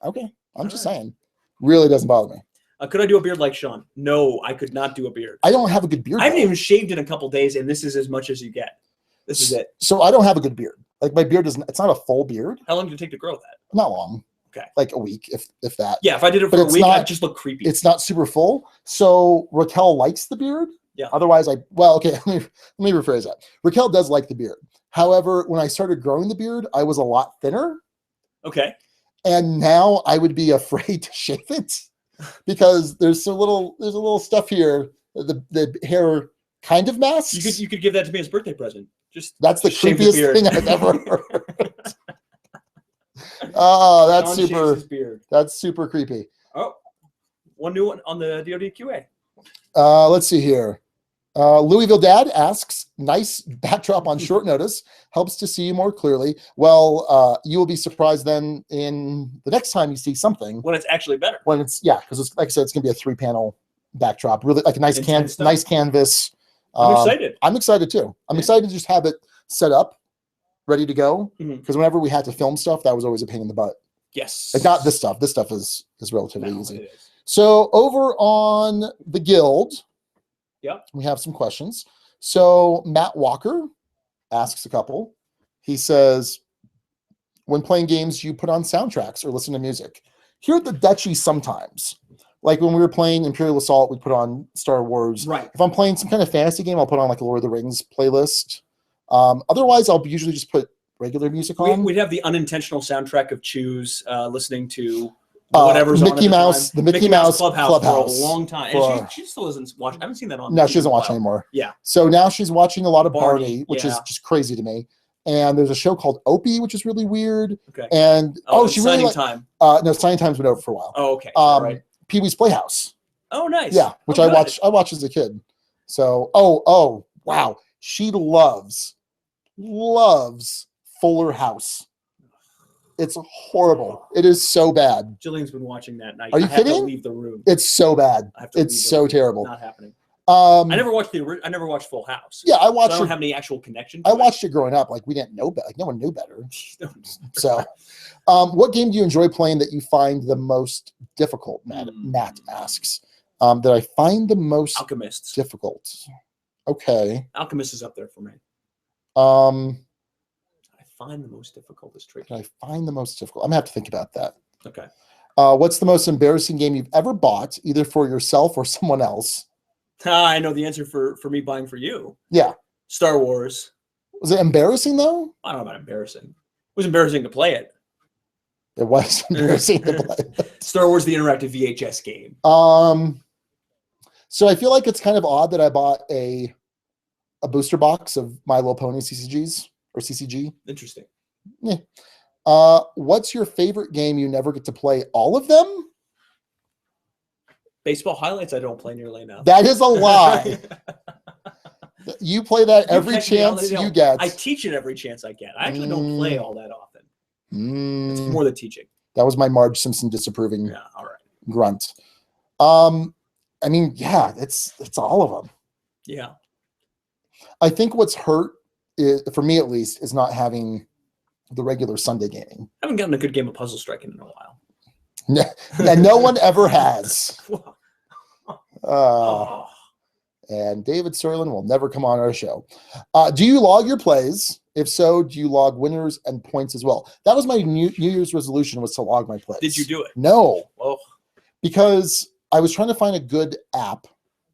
Okay. I'm just saying. Really doesn't bother me. Could I do a beard like Sean? No, I could not do a beard. I don't have a good beard. I haven't even shaved in a couple days, and this is as much as you get. This is it. So I don't have a good beard. Like my beard it's not a full beard. How long did it take to grow that? Not long. Okay. Like a week, if that. Yeah, if I did it for a week, I'd just look creepy. It's not super full. So Raquel likes the beard. Yeah. Otherwise, let me rephrase that. Raquel does like the beard. However, when I started growing the beard, I was a lot thinner. Okay. And now I would be afraid to shave it because there's a little stuff here. The hair kind of masks. You could give that to me as a birthday present. That's the shave the creepiest beard. thing I've ever heard. Oh, that's Sean shaves super. his beard. That's super creepy. Oh, one new one on the DoD QA. Let's see here. Louisville Dad asks, nice backdrop on short notice. Helps to see you more clearly. Well, you will be surprised then in the next time you see something. When it's actually better. When it's, yeah, because it's, like I said, it's going to be a 3-panel backdrop. Really like a nice nice canvas. I'm excited. I'm excited too. I'm excited to just have it set up, ready to go. Because whenever we had to film stuff, that was always a pain in the butt. Yes. Like not this stuff. This stuff is relatively easy. So over on the Guild, we have some questions. So Matt Walker asks a couple. He says, when playing games, you put on soundtracks or listen to music. Here at the Duchy sometimes. Like when we were playing Imperial Assault, we put on Star Wars. Right. If I'm playing some kind of fantasy game, I'll put on like a Lord of the Rings playlist. Otherwise, I'll usually just put regular music on. We'd have the unintentional soundtrack of Choose listening to whatever's Mickey on Mouse, the Mickey Mouse Clubhouse for a long time. And she still doesn't watch. I haven't seen that on. No, she doesn't watch anymore. Yeah. So now she's watching a lot of Barney, which yeah. is just crazy to me. And there's a show called Opie, which is really weird. Okay. And she really Signing Time. No, Signing Time's been over for a while. Oh, okay. Right. Pee-wee's Playhouse. Oh, nice. Yeah, which I watched as a kid. So wow, she loves Fuller House. It's horrible. It is so bad. Jillian's been watching that night. Are you kidding? I have to leave the room. It's so bad. It's so terrible. Not happening. I never watched Full House. Yeah, I watched. So I don't have any actual connection. I watched it growing up. Like we didn't know better. Like no one knew better. So, what game do you enjoy playing that you find the most difficult? Matt asks. That I find the most Alchemists difficult. Okay. Alchemist is up there for me. I find the most difficult is tricky. I find the most difficult. I'm gonna have to think about that. Okay. What's the most embarrassing game you've ever bought, either for yourself or someone else? I know the answer for me buying for you. Yeah. Star Wars. Was it embarrassing though? I don't know about embarrassing. It was embarrassing to play it. It was embarrassing to play it. Star Wars, the interactive VHS game. So I feel like it's kind of odd that I bought a booster box of My Little Pony CCGs or CCG. Interesting. Yeah. What's your favorite game you never get to play all of them? Baseball highlights I don't play nearly enough. That is a lie. You play that every chance you get. I teach it every chance I get. I actually don't play all that often. It's more the teaching. That was my Marge Simpson disapproving grunt. I mean, yeah, it's all of them. Yeah. I think what's hurt, for me at least, is not having the regular Sunday gaming. I haven't gotten a good game of Puzzle Striking in a while. And no one ever has. And David Sterling will never come on our show. Do you log your plays? If so, do you log winners and points as well? That was my New Year's resolution, was to log my plays. Did you do it? No. Oh. Because I was trying to find a good app,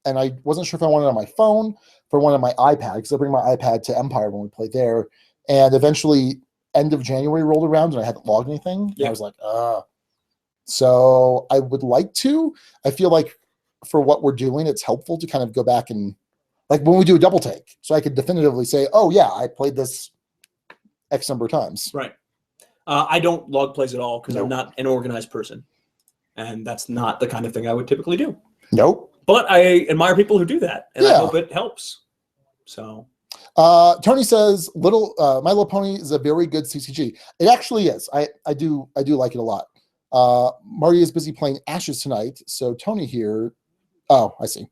and I wasn't sure if I wanted it on my phone, if I wanted it on my iPad, because I bring my iPad to Empire when we play there. And eventually, end of January rolled around, and I hadn't logged anything. Yeah. I was like, So I would like to. I feel like for what we're doing, it's helpful to kind of go back and, like when we do a double take, so I could definitively say, oh yeah, I played this X number of times. Right. I don't log plays at all because I'm not an organized person. And that's not the kind of thing I would typically do. Nope. But I admire people who do that, and I hope it helps. So Tony says, My Little Pony is a very good CCG. It actually is. I do like it a lot. Marty is busy playing Ashes tonight, so Tony here. Oh, I see.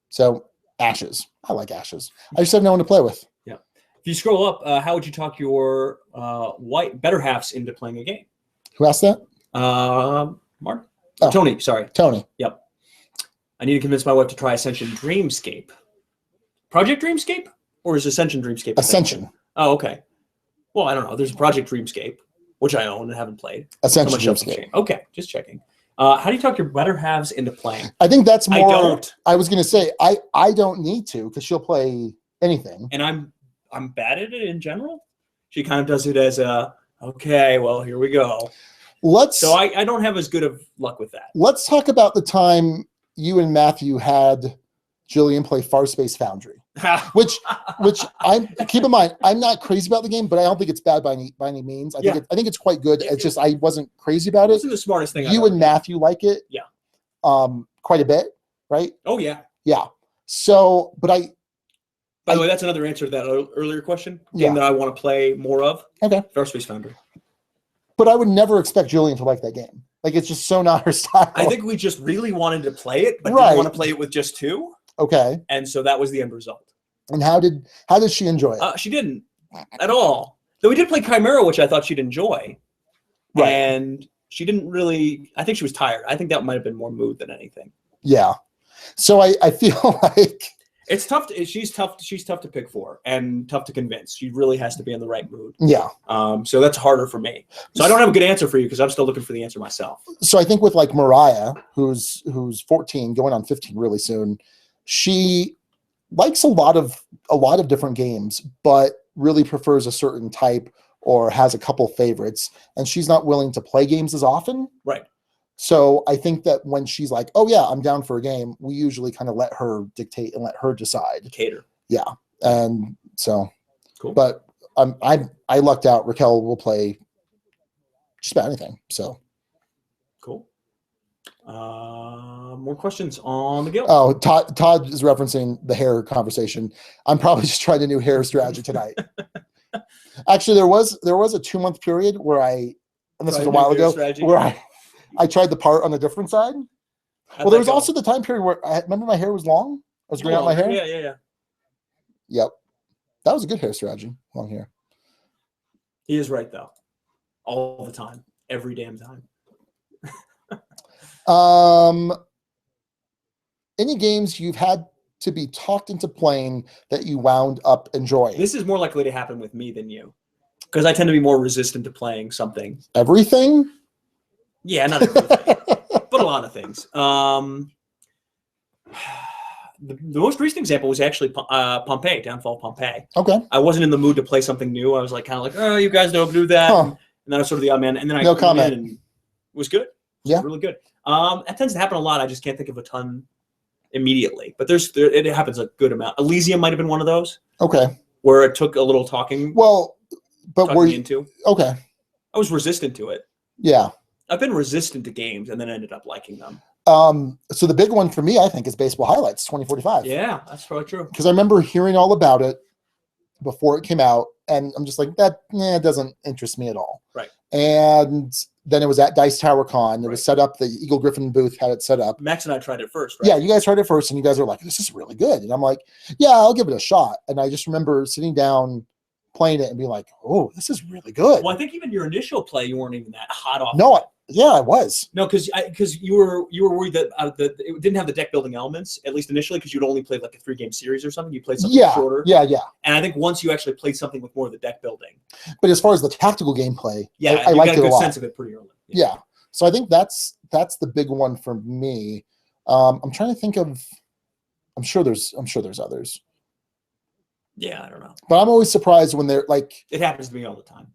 So Ashes. I like Ashes. I just have no one to play with. Yeah. If you scroll up, how would you talk your better halves into playing a game? Who asked that? Mark? Oh. Tony, sorry. Tony. Yep. I need to convince my wife to try Ascension Dreamscape. Project Dreamscape? Or is Ascension Dreamscape? Ascension. Oh, okay. Well, I don't know. There's Project Dreamscape, which I own and haven't played. Ascension Dreamscape. Okay, just checking. How do you talk your better halves into playing? I think that's more. I was going to say, I don't need to, because she'll play anything. And I'm bad at it in general. She kind of does it as okay, well, here we go. So I don't have as good of luck with that. Let's talk about the time you and Matthew had Jillian play Farspace Foundry. which I'm keep in mind, I'm not crazy about the game, but I don't think it's bad by any means. I think it's quite good. It's just I wasn't crazy about it. It wasn't the smartest thing. You and Matthew like it, quite a bit, right? Oh yeah, yeah. So, but by the way, that's another answer to that earlier question. Game that I want to play more of. Okay. Space Foundry. But I would never expect Julian to like that game. Like, it's just so not her style. I think we just really wanted to play it, but didn't want to play it with just two. Okay. And so that was the end result. And how did she enjoy it? She didn't at all. Though we did play Chimera, which I thought she'd enjoy. Right. And she didn't really. I think she was tired. I think that might have been more mood than anything. Yeah. So I feel like it's tough. She's tough. She's tough to pick for and tough to convince. She really has to be in the right mood. Yeah. So that's harder for me. So I don't have a good answer for you because I'm still looking for the answer myself. So I think with like Mariah, who's 14, going on 15 really soon, she likes a lot of different games, but really prefers a certain type or has a couple favorites, and she's not willing to play games as often. Right. So I think that when she's like, "Oh yeah, I'm down for a game," we usually kind of let her dictate and let her decide. Cater. Yeah, and so. Cool. But I lucked out. Raquel will play just about anything. So. Cool. More questions on the guild. Oh, Todd is referencing the hair conversation. I'm probably just trying a new hair strategy tonight. Actually, there was a 2-month period where and this was a while ago, where I tried the part on a different side. Well, there was also the time period where I remember my hair was long. I was growing out my hair. Yeah. Yep. That was a good hair strategy. Long hair. He is right though. All the time. Every damn time. Any games you've had to be talked into playing that you wound up enjoying? This is more likely to happen with me than you. Because I tend to be more resistant to playing something. Everything? Yeah, not everything, but a lot of things. The most recent example was actually Pompeii, Downfall of Pompeii. Okay. I wasn't in the mood to play something new. I was like, kind of like, oh, you guys don't do that. Huh. And then I was sort of the odd man. And then I came in and it was good. It was really good. That tends to happen a lot. I just can't think of a ton immediately. But it happens a good amount. Elysium might have been one of those. Okay. Where it took a little talking. Well, but were you into? Okay. I was resistant to it. Yeah. I've been resistant to games and then ended up liking them. So the big one for me, I think, is Baseball Highlights 2045. Yeah, that's probably true. Because I remember hearing all about it before it came out, and I'm just like, that doesn't interest me at all. Right. And then it was at Dice Tower Con. It was set up. The Eagle Griffin booth had it set up. Max and I tried it first, right? Yeah, you guys tried it first, and you guys were like, this is really good. And I'm like, yeah, I'll give it a shot. And I just remember sitting down, playing it, and being like, oh, this is really good. Well, I think even your initial play, you weren't even that hot off. No, yeah, I was. No, because you were worried that it didn't have the deck building elements, at least initially, because you'd only played like a 3-game series or something. You played something shorter. Yeah. And I think once you actually played something with more of the deck building. But as far as the tactical gameplay, I you liked got a it a good lot. sense of it pretty early. Yeah. So I think that's the big one for me. I'm trying to think of. I'm sure there's others. Yeah, I don't know. But I'm always surprised when they're like. It happens to me all the time.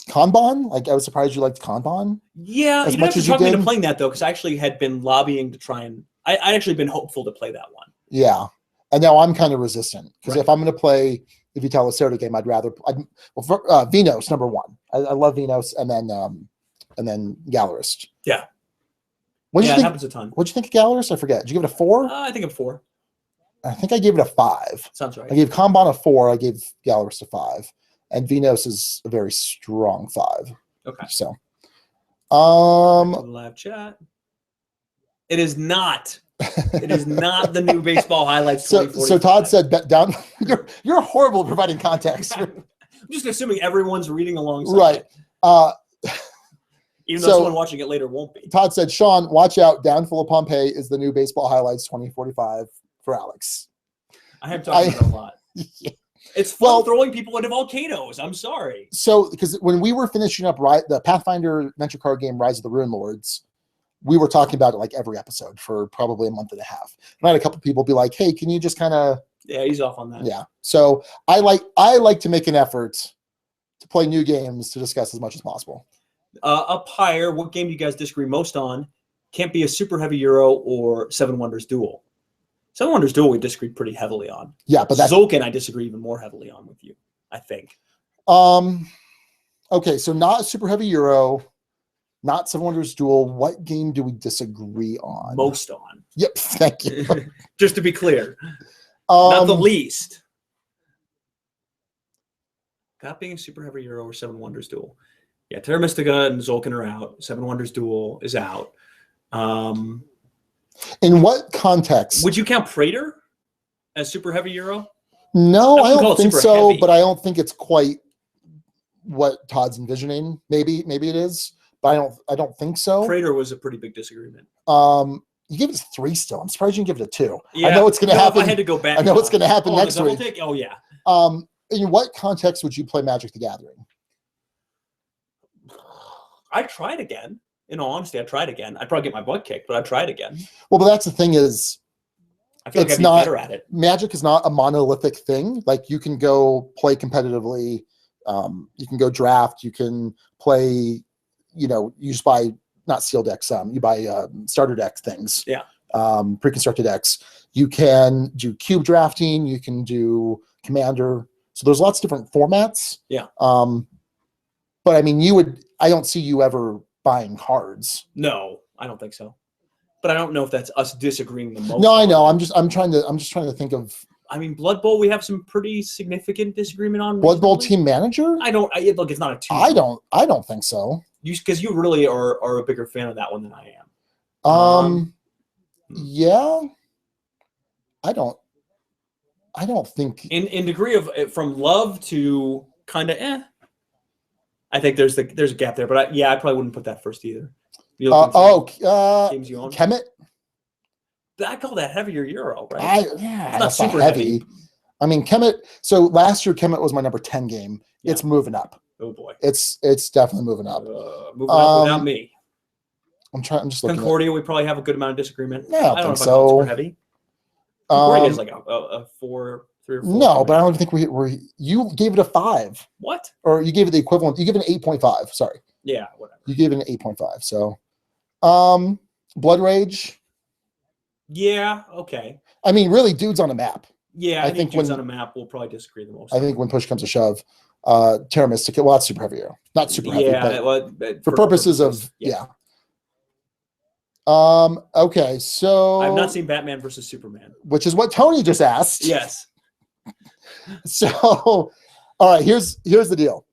Kanban? Like, I was surprised you liked Kanban. Yeah, you didn't have to talk me into playing that though, because I actually had been lobbying to try and I'd actually been hopeful to play that one. Yeah, and now I'm kind of resistant because if I'm going to play the Vital Lacerda game, I'd rather Venos #1. I love Venos, and then Gallerist. Yeah. What do you think? It happens a ton. What'd you think of Gallerist? I forget. Did you give it a 4? I think a 4. I think I gave it a 5. Sounds right. I gave Kanban a 4. I gave Gallerist a 5. And Venos is a very strong 5. Okay. So, live chat. It is not. It is not the new Baseball Highlights. So Todd said, "Down." You're horrible at providing context. I'm just assuming everyone's reading alongside. Right. Even though someone watching it later won't be. Todd said, "Sean, watch out. Downfall of Pompeii is the new Baseball Highlights 2045 for Alex." I have talked about it a lot. Yeah. It's fun throwing people into volcanoes. I'm sorry. So, because when we were finishing up the Pathfinder adventure card game Rise of the Rune Lords, we were talking about it like every episode for probably a month and a half. And I had a couple people be like, "Hey, can you just kind of?" Yeah, he's off on that. Yeah. So I like to make an effort to play new games to discuss as much as possible. Up higher, what game do you guys disagree most on? Can't be a Super Heavy Euro or Seven Wonders Duel. Seven Wonders Duel we disagreed pretty heavily on. Yeah, but that's Zolkin I disagree even more heavily on with you, I think. Okay, so not a super heavy Euro, not Seven Wonders Duel. What game do we disagree on? Most on. Yep, thank you. Just to be clear. Not the least. That being a super heavy Euro or Seven Wonders Duel. Yeah, Terra Mystica and Zolkin are out. Seven Wonders Duel is out. In what context? Would you count Praetor as super heavy Euro? No, I don't think so, heavy. But I don't think it's quite what Todd's envisioning. Maybe it is, but I don't think so. Praetor was a pretty big disagreement. You give it a 3 still. I'm surprised you didn't give it a 2. Yeah, I know it's going to happen. I had to go back. I know it's going to happen next week. Take? Oh yeah. In what context would you play Magic the Gathering? I tried again. In all honesty, I tried again. I'd probably get my butt kicked, but I tried again. Well, but that's the thing is, I feel like I'd be better at it. Magic is not a monolithic thing. Like you can go play competitively, you can go draft, you can play, you just buy not sealed decks, you buy starter deck things. Yeah. Pre-constructed decks. You can do cube drafting, you can do Commander. So there's lots of different formats. Yeah. But I mean, I don't see you ever buying cards. No, I don't think so. But I don't know if that's us disagreeing the most. No, I know. I'm just trying to think of. I mean, Blood Bowl, we have some pretty significant disagreement on. Blood Bowl team manager? Look, it's not a 2. I don't think so. Because you really are a bigger fan of that one than I am. Yeah. I don't think in degree of from love to kind of I think there's a gap there, but I probably wouldn't put that first either. Games you own? Kemet? I call that heavier Euro, right? It's not super heavy. I mean, Kemet. So last year, Kemet was my number 10 game. Yeah. It's moving up. Oh boy, it's definitely moving up. Moving up without me. I'm just looking. Concordia, we probably have a good amount of disagreement. Yeah, I don't think so. Super heavy. Concordia is like a 4, 3 or 4. No, but I don't think you gave it a 5. What? Or you gave it the equivalent. You gave it an 8.5. Sorry. Yeah, whatever. You gave it an 8.5. So, Blood Rage. Yeah. Okay. I mean, really, dudes on a map. Yeah, I think dudes on a map will probably disagree the most. I think when push comes to shove, Terra Mystica. Well, that's super heavy. Not super heavy. Yeah. But for purposes of yeah. Okay, so I've not seen Batman versus Superman, which is what Tony just asked. Yes. So, all right, here's the deal.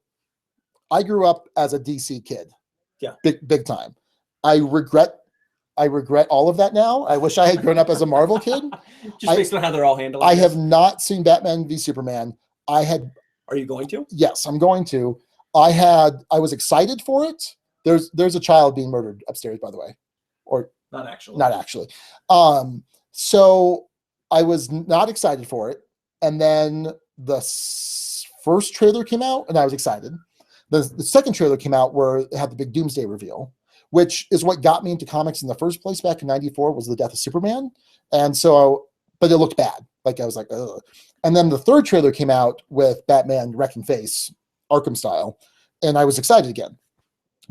I grew up as a DC kid. Yeah. Big time. I regret all of that now. I wish I had grown up as a Marvel kid. Just based on how they're all handled. I have not seen Batman v Superman. Are you going to? Yes, I'm going to. I was excited for it. There's a child being murdered upstairs, by the way. Or not actually. Not actually. So I was not excited for it. And then the first trailer came out and I was excited. The second trailer came out where it had the big Doomsday reveal, which is what got me into comics in the first place back in '94 was the death of Superman. And so, but it looked bad. Like I was like, ugh. And then the third trailer came out with Batman wrecking face, Arkham style. And I was excited again.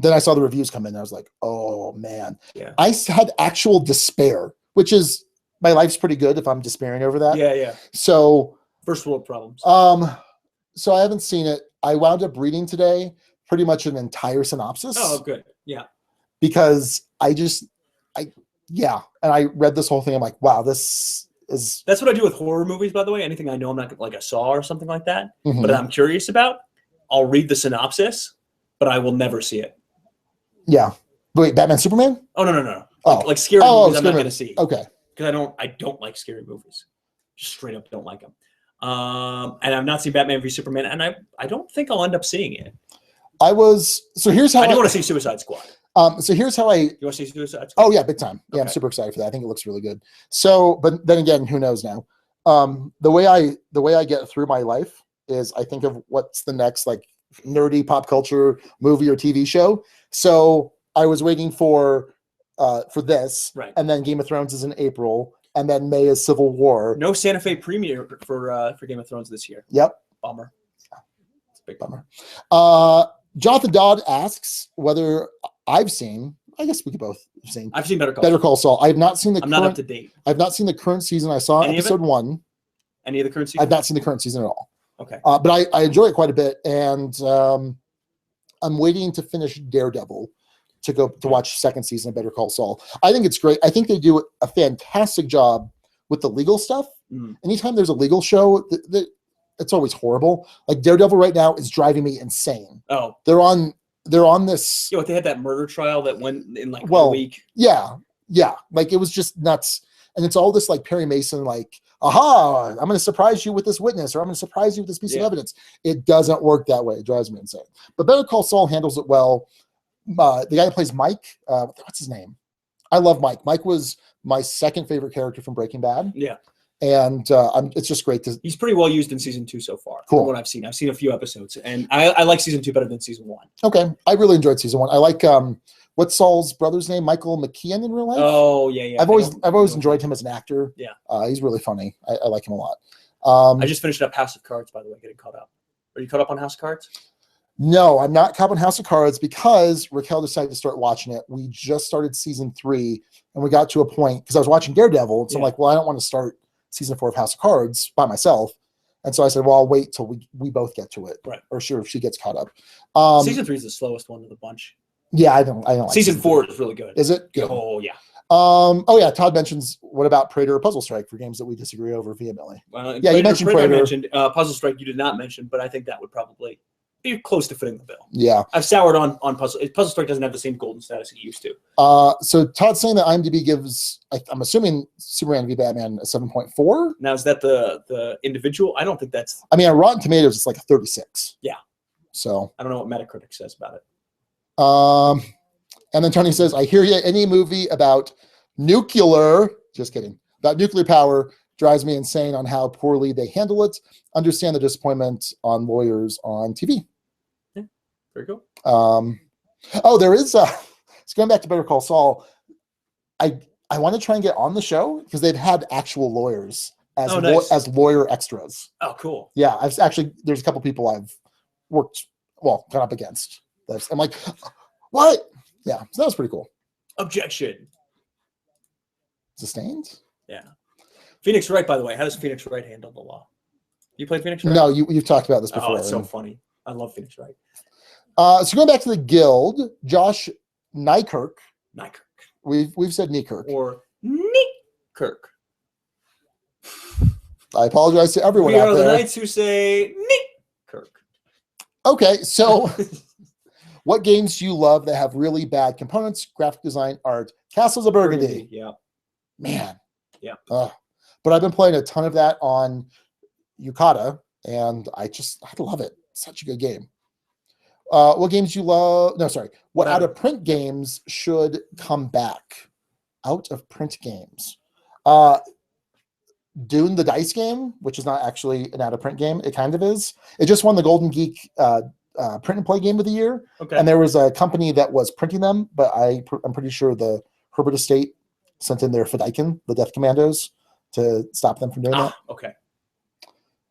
Then I saw the reviews come in and I was like, oh man. Yeah. I had actual despair, which is my life's pretty good if I'm despairing over that. Yeah, yeah. So first world problems. So I haven't seen it. I wound up reading today pretty much an entire synopsis. Oh, good. Yeah. Because and I read this whole thing. I'm like, wow, this is. That's what I do with horror movies, by the way. Anything I know I'm not like a Saw or something like that, but I'm curious about, I'll read the synopsis, but I will never see it. Yeah. Wait, Batman, Superman? Oh, no. Like scary movies I'm not going to see. Okay. Because I don't like scary movies. Just straight up don't like them. And I've not seen Batman v Superman, and I don't think I'll end up seeing it. So here's how I do want to see Suicide Squad. So here's how You want to see Suicide Squad? Oh yeah, big time. Yeah, okay. I'm super excited for that. I think it looks really good. So, but then again, who knows now? The way I get through my life is I think of what's the next like nerdy pop culture movie or TV show. So I was waiting for this, right? And then Game of Thrones is in April, and then May is Civil War. No Santa Fe premiere for Game of Thrones this year. Yep. Bummer. It's a big bummer. Jonathan Dodd asks whether I've seen I guess we could both have seen. I've seen Better Call. Better Call Saul. I have not seen the. I'm not up to date. I've not seen the current season. I saw episode 1. Any of the current season? I've not seen the current season at all. Okay. But I enjoy it quite a bit, and I'm waiting to finish Daredevil to go to watch second season of Better Call Saul. I think it's great. I think they do a fantastic job with the legal stuff. Anytime there's a legal show, it's always horrible. Like Daredevil right now is driving me insane. Oh, they're on this. Yeah, they had that murder trial that went in like a week. Yeah. Like it was just nuts, and it's all this like Perry Mason, like, aha, I'm going to surprise you with this witness, or I'm going to surprise you with this piece of evidence. It doesn't work that way. It drives me insane. But Better Call Saul handles it well. The guy that plays Mike, what's his name? I love Mike. Mike was my second favorite character from Breaking Bad. Yeah. And it's just great to. He's pretty well used in season 2 so far. Cool. From what I've seen a few episodes, and I like season 2 better than season 1. Okay, I really enjoyed season 1. I like what's Saul's brother's name? Michael McKean in real life. Oh yeah. I've always enjoyed him as an actor. Yeah. He's really funny. I like him a lot. I just finished up House of Cards, by the way, getting caught up. Are you caught up on House of Cards? No, I'm not caught up on House of Cards because Raquel decided to start watching it. We just started season 3, and we got to a point because I was watching Daredevil, so I'm like, well, I don't want to start season 4 of House of Cards by myself. And so I said, well, I'll wait till we both get to it. Right. Or sure, if she gets caught up. Season 3 is the slowest one of the bunch. Yeah, I don't like season 4 is really good. Is it? Good. Oh, yeah. Oh, yeah. Todd mentions, what about Praetor or Puzzle Strike for games that we disagree over vehemently? Yeah, you mentioned Praetor. I mentioned Puzzle Strike you did not mention, but I think that would probably be close to fitting the bill. Yeah. I've soured on Puzzle. Puzzle Strike doesn't have the same golden status it used to. So Todd's saying that IMDb gives, I'm assuming, Superman v Batman a 7.4. Now, is that the individual? I don't think that's. I mean, on Rotten Tomatoes, it's like a 36. Yeah. So. I don't know what Metacritic says about it. And then Tony says, I hear you, any movie about just kidding, about nuclear power drives me insane on how poorly they handle it. Understand the disappointment on lawyers on TV. Yeah, very cool. There is, it's going back to Better Call Saul. I want to try and get on the show because they've had actual lawyers as lawyer extras. Oh, cool. Yeah, there's a couple people I've gone up against. I'm like, what? Yeah, so that was pretty cool. Objection. Sustained? Yeah. Phoenix Wright, by the way. How does Phoenix Wright handle the law? You played Phoenix Wright? No, you've talked about this before. Oh, it's so funny. I love Phoenix Wright. So going back to the guild, Josh Nykirk. We've said Nykirk. Or Nykirk. I apologize to everyone out there. We are the Knights who say Nykirk. Okay, so what games do you love that have really bad components, graphic design, art? Castles of Burgundy. Yeah. Man. Yeah. But I've been playing a ton of that on Yukata, and I love it. Such a good game. What games you love? No, sorry. What out of print games should come back? Out of print games. Dune the dice game, which is not actually an out of print game. It kind of is. It just won the Golden Geek print and play game of the year. Okay. And there was a company that was printing them, but I'm pretty sure the Herbert Estate sent in their Fedaykin, the Death Commandos, to stop them from doing that. Okay.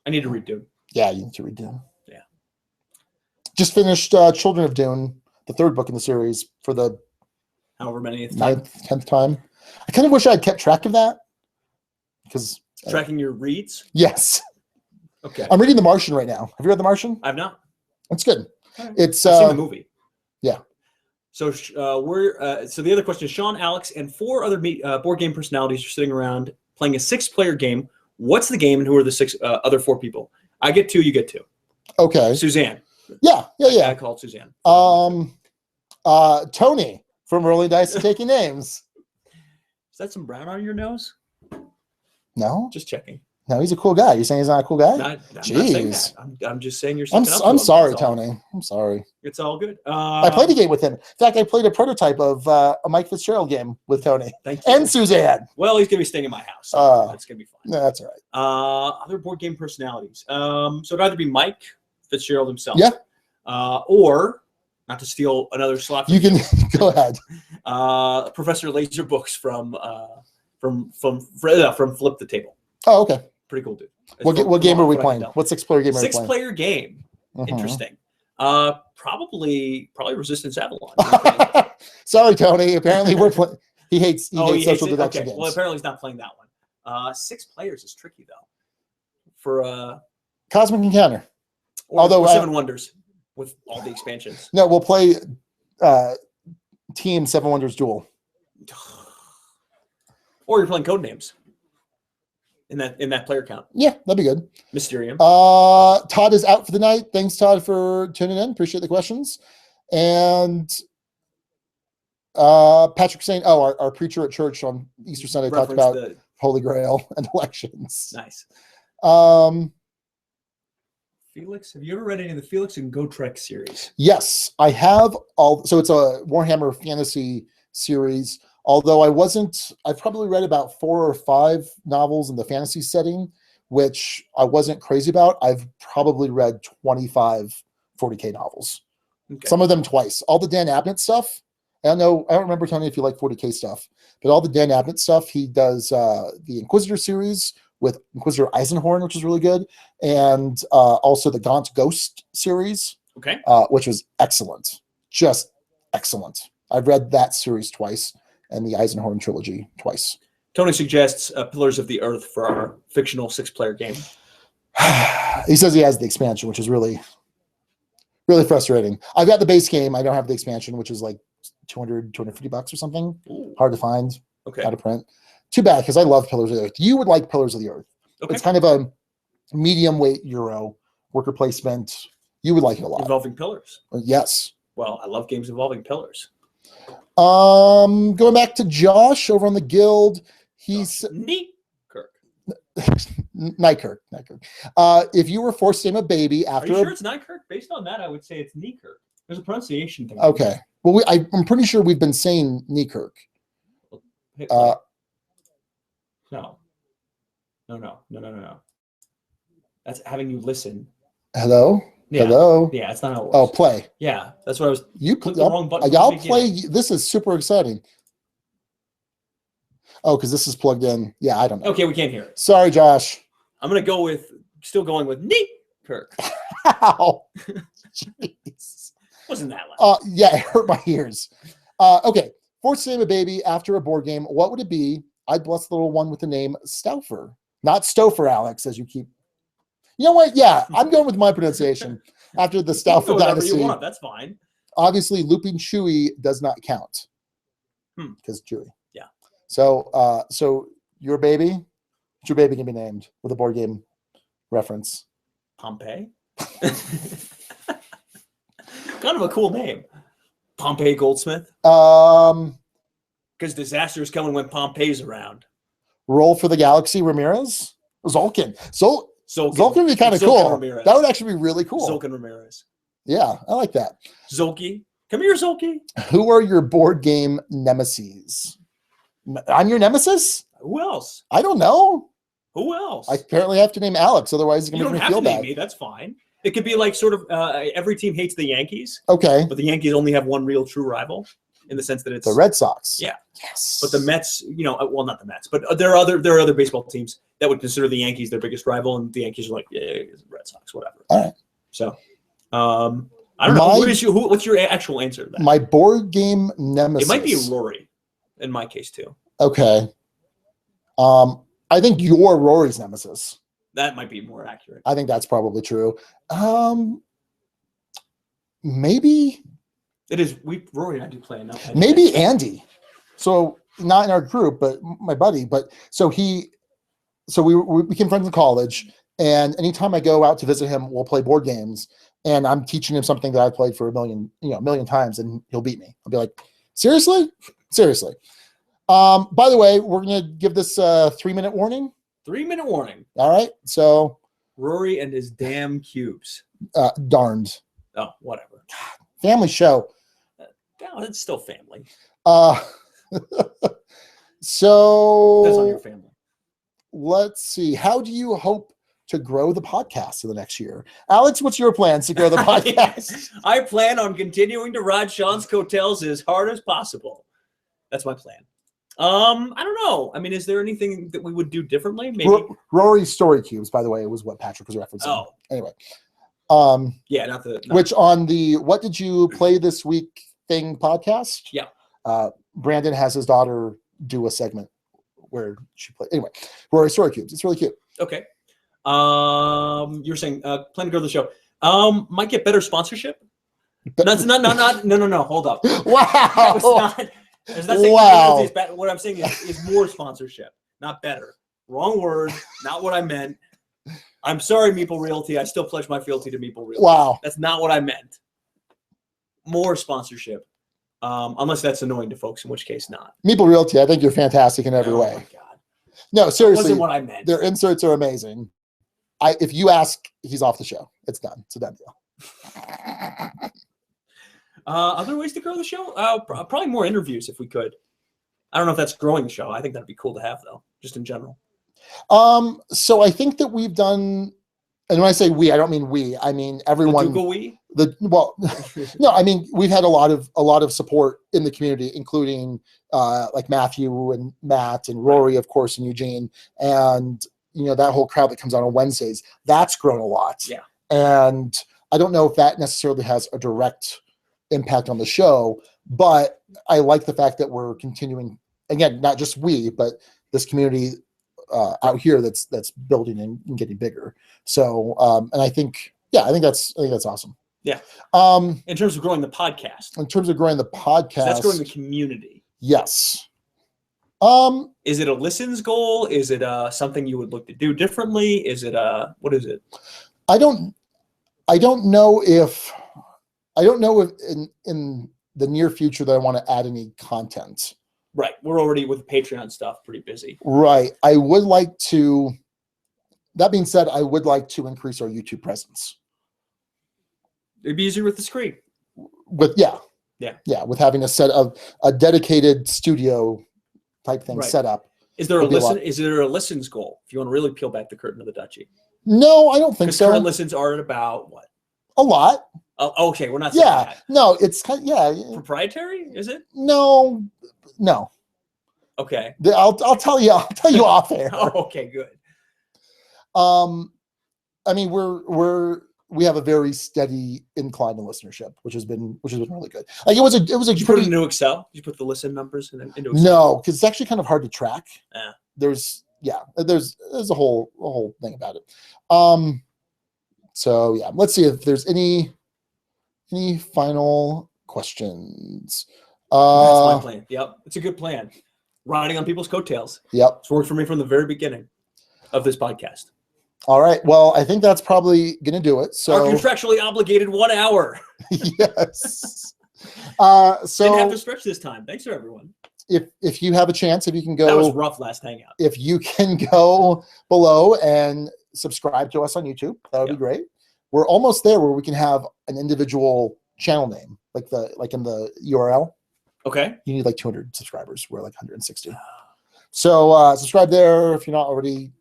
I need to read Dune. Yeah, you need to read Dune. Yeah. Just finished Children of Dune, the third book in the series, for the however many 10th time. I kind of wish I had kept track of that. Because tracking your reads? Yes. Okay. I'm reading The Martian right now. Have you read The Martian? I've not. It's good. Right. It's I've seen the movie. Yeah. So so the other question is Sean, Alex, and 4 other board game personalities are sitting around playing a 6-player game. What's the game and who are the 6 other 4 people? I get 2, you get 2. Okay. Suzanne. Yeah. I called Suzanne. Tony from Rolling Dice and Taking Names. Is that some brown on your nose? No. Just checking. No, he's a cool guy. You're saying he's not a cool guy? I'm Jeez. not saying that. I'm just saying you're I'm sorry, Tony. I'm sorry. It's all good. I played a game with him. In fact, I played a prototype of a Mike Fitzgerald game with Tony. Thank you. And Suzanne. Well, he's going to be staying in my house. So that's going to be fine. No, that's all right. Other board game personalities. So it'd either be Mike Fitzgerald himself. Yeah. Or, not to steal another slot. You can go ahead. Professor Laser Books from Flip the Table. Oh, okay. Pretty cool, dude. What game are we playing? What 6-player game are we playing? 6-player game. Mm-hmm. Interesting. Probably Resistance Avalon. Sorry, Tony. Apparently, he hates social deduction games. Well, apparently he's not playing that one. 6 players is tricky though. For Cosmic Encounter. Or 7 Wonders with all the expansions. No, we'll play Team 7 Wonders Duel. Or you're playing Codenames in that player count. Yeah, that'd be good. Mysterium. Todd is out for the night. Thanks, Todd, for tuning in. Appreciate the questions. And Patrick saying, our preacher at church on Easter Sunday talked about Holy Grail and elections. Nice. Felix, have you ever read any of the Felix and Gotrek series? Yes, I have. So it's a Warhammer fantasy series. Although I've probably read about 4 or 5 novels in the fantasy setting, which I wasn't crazy about. I've probably read 25 40K novels. Okay. Some of them twice. All the Dan Abnett stuff. I don't remember, Tony, if you like 40K stuff, but all the Dan Abnett stuff, he does the Inquisitor series with Inquisitor Eisenhorn, which is really good, and also the Gaunt Ghost series, okay, which was excellent. Just excellent. I've read that series twice. And the Eisenhorn trilogy twice. Tony suggests Pillars of the Earth for our fictional 6-player game. He says he has the expansion, which is really, really frustrating. I've got the base game. I don't have the expansion, which is like $250 or something. Ooh. Hard to find. Okay. Out of print. Too bad, because I love Pillars of the Earth. You would like Pillars of the Earth. Okay. It's kind of a medium weight Euro worker placement. You would like it a lot. Involving pillars. Yes. Well, I love games involving pillars. Going back to Josh over on the guild, he's Nykirk. If you were forced to name a baby after, are you sure it's Nykirk? Based on that, I would say it's Nykirk. There's a pronunciation thing. Okay. Well, I'm pretty sure we've been saying Nykirk. No. That's having you listen. Hello. Yeah. Hello. Yeah, it's not how it works. Oh, play. Yeah, that's what I was. You click the wrong button. Y'all play. This is super exciting. Oh, because this is plugged in. Yeah, I don't know. Okay, we can't hear it. Sorry, Josh. I'm still going with Kirk. Ow. Jeez. Wasn't that loud? Yeah, it hurt my ears. Okay, forced to name a baby after a board game. What would it be? I'd bless the little one with the name Stouffer, not Stouffer, Alex, as you keep. You know what? Yeah, I'm going with my pronunciation after the Stouffer dynasty. You want, that's fine. Obviously, Looping Chewy does not count because Chewy. Yeah. So your baby, what's your baby gonna be named with a board game reference? Pompeii. Kind of a cool name, Pompeii Goldsmith. Because disaster is coming when Pompeii's around. Roll for the Galaxy, Ramirez, Zolkin. Zolkin would be kind of cool. Ramirez. That would actually be really cool. Zolkin Ramirez. Yeah, I like that. Zolki. Come here, Zolki. Who are your board game nemesis? I'm your nemesis? Who else? I don't know. Who else? I apparently have to name Alex, otherwise it's going to make me feel bad. You don't have to name me. That's fine. It could be like sort of every team hates the Yankees. Okay. But the Yankees only have one real true rival in the sense that it's the Red Sox. Yeah. Yes. But the Mets, well, not the Mets, but there are other baseball teams that would consider the Yankees their biggest rival, and the Yankees are like, yeah, Red Sox, whatever. All right. So, I don't know. What's your actual answer to that? My board game nemesis. It might be Rory, in my case too. Okay. I think you're Rory's nemesis. That might be more accurate. I think that's probably true. Maybe it is. Rory and I do play enough. Maybe Andy. So not in our group, but my buddy. But we became friends in college, and anytime I go out to visit him, we'll play board games. And I'm teaching him something that I've played for a million times, and he'll beat me. I'll be like, seriously? By the way, we're gonna give this a 3-minute warning. 3-minute warning. All right. So Rory and his damn cubes. Darned. Oh, whatever. Family show. No, it's still family. So that's on your family. Let's see. How do you hope to grow the podcast in the next year? Alex, what's your plans to grow the podcast? I plan on continuing to ride Sean's coattails as hard as possible. That's my plan. I don't know. I mean, is there anything that we would do differently? Maybe Rory's story cubes, by the way, was what Patrick was referencing. Oh. Anyway. Yeah, not the. Which on the What Did You Play This Week thing podcast? Yeah. Brandon has his daughter do a segment where she played. Anyway, Rory Story Cubes. It's really cute. Okay. You're saying plan to grow the show. Might get better sponsorship. That's no. Hold up. Wow. It's not saying wow. Is bad. What I'm saying is more sponsorship, not better. Wrong word. Not what I meant. I'm sorry, Meeple Realty. I still pledge my fealty to Meeple Realty. Wow. That's not what I meant. More sponsorship. Unless that's annoying to folks, in which case not. Meeple Realty, I think you're fantastic in every way. Oh my God. No, seriously. That wasn't what I meant. Their inserts are amazing. If you ask, he's off the show. It's done. It's a done deal. Other ways to grow the show? Probably more interviews if we could. I don't know if that's growing the show. I think that'd be cool to have, though, just in general. So I think that we've done, and when I say we, I don't mean we. I mean everyone. The Google we? No, I mean we've had a lot of support in the community, including like Matthew and Matt and Rory, of course, and Eugene, and that whole crowd that comes on Wednesdays. That's grown a lot. Yeah. And I don't know if that necessarily has a direct impact on the show, but I like the fact that we're continuing, again, not just we, but this community out here that's building and getting bigger. So and I think that's awesome. Yeah. In terms of growing the podcast. In terms of growing the podcast. That's growing the community. Yes. Is it a listens goal? Is it something you would look to do differently? Is it what is it? I don't know if in the near future that I want to add any content. Right. We're already with Patreon stuff pretty busy. Right. I would like to, that being said, I would like to increase our YouTube presence. It'd be easier with the screen. With with having a dedicated studio type thing set up. Is there a listens goal if you want to really peel back the curtain of the duchy? No, I don't think so. Current listens are at about what? A lot. Oh, okay, we're not saying that. No, it's kind of, proprietary, is it? No. Okay. I'll tell you off air. Oh, okay, good. I mean we have a very steady incline in listenership, which has been really good. Like it was a Did you put it into Excel? Did you put the listen numbers into Excel? No, because it's actually kind of hard to track. Yeah. There's a whole thing about it. So yeah, let's see if there's any final questions. That's my plan. Yep, it's a good plan. Riding on people's coattails. Yep, it's worked for me from the very beginning of this podcast. All right. Well, I think that's probably going to do it. So our contractually obligated 1 hour. Yes. So didn't have to stretch this time. Thanks to everyone. If you have a chance, if you can go. That was rough last hangout. If you can go below and subscribe to us on YouTube, that would be great. We're almost there where we can have an individual channel name, like in the URL. Okay. You need like 200 subscribers. We're like 160. So subscribe there if you're not already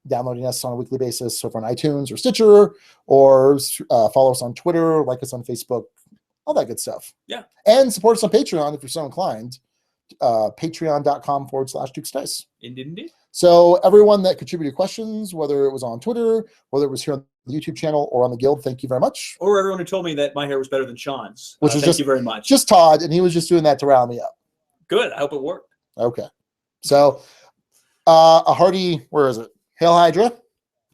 downloading us on a weekly basis over on iTunes or Stitcher, or follow us on Twitter, like us on Facebook, all that good stuff. Yeah. And support us on Patreon if you're so inclined. Patreon.com/DukesDice. Indeed. So everyone that contributed questions, whether it was on Twitter, whether it was here on the YouTube channel or on the Guild, thank you very much. Or everyone who told me that my hair was better than Sean's. Which was thank you very much. Just Todd, and he was just doing that to rile me up. Good. I hope it worked. Okay. So a hearty, where is it? Hail Hydra.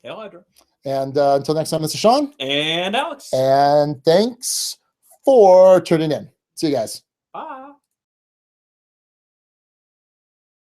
Hail Hydra. And until next time, this is Sean. And Alex. And thanks for tuning in. See you guys. Bye.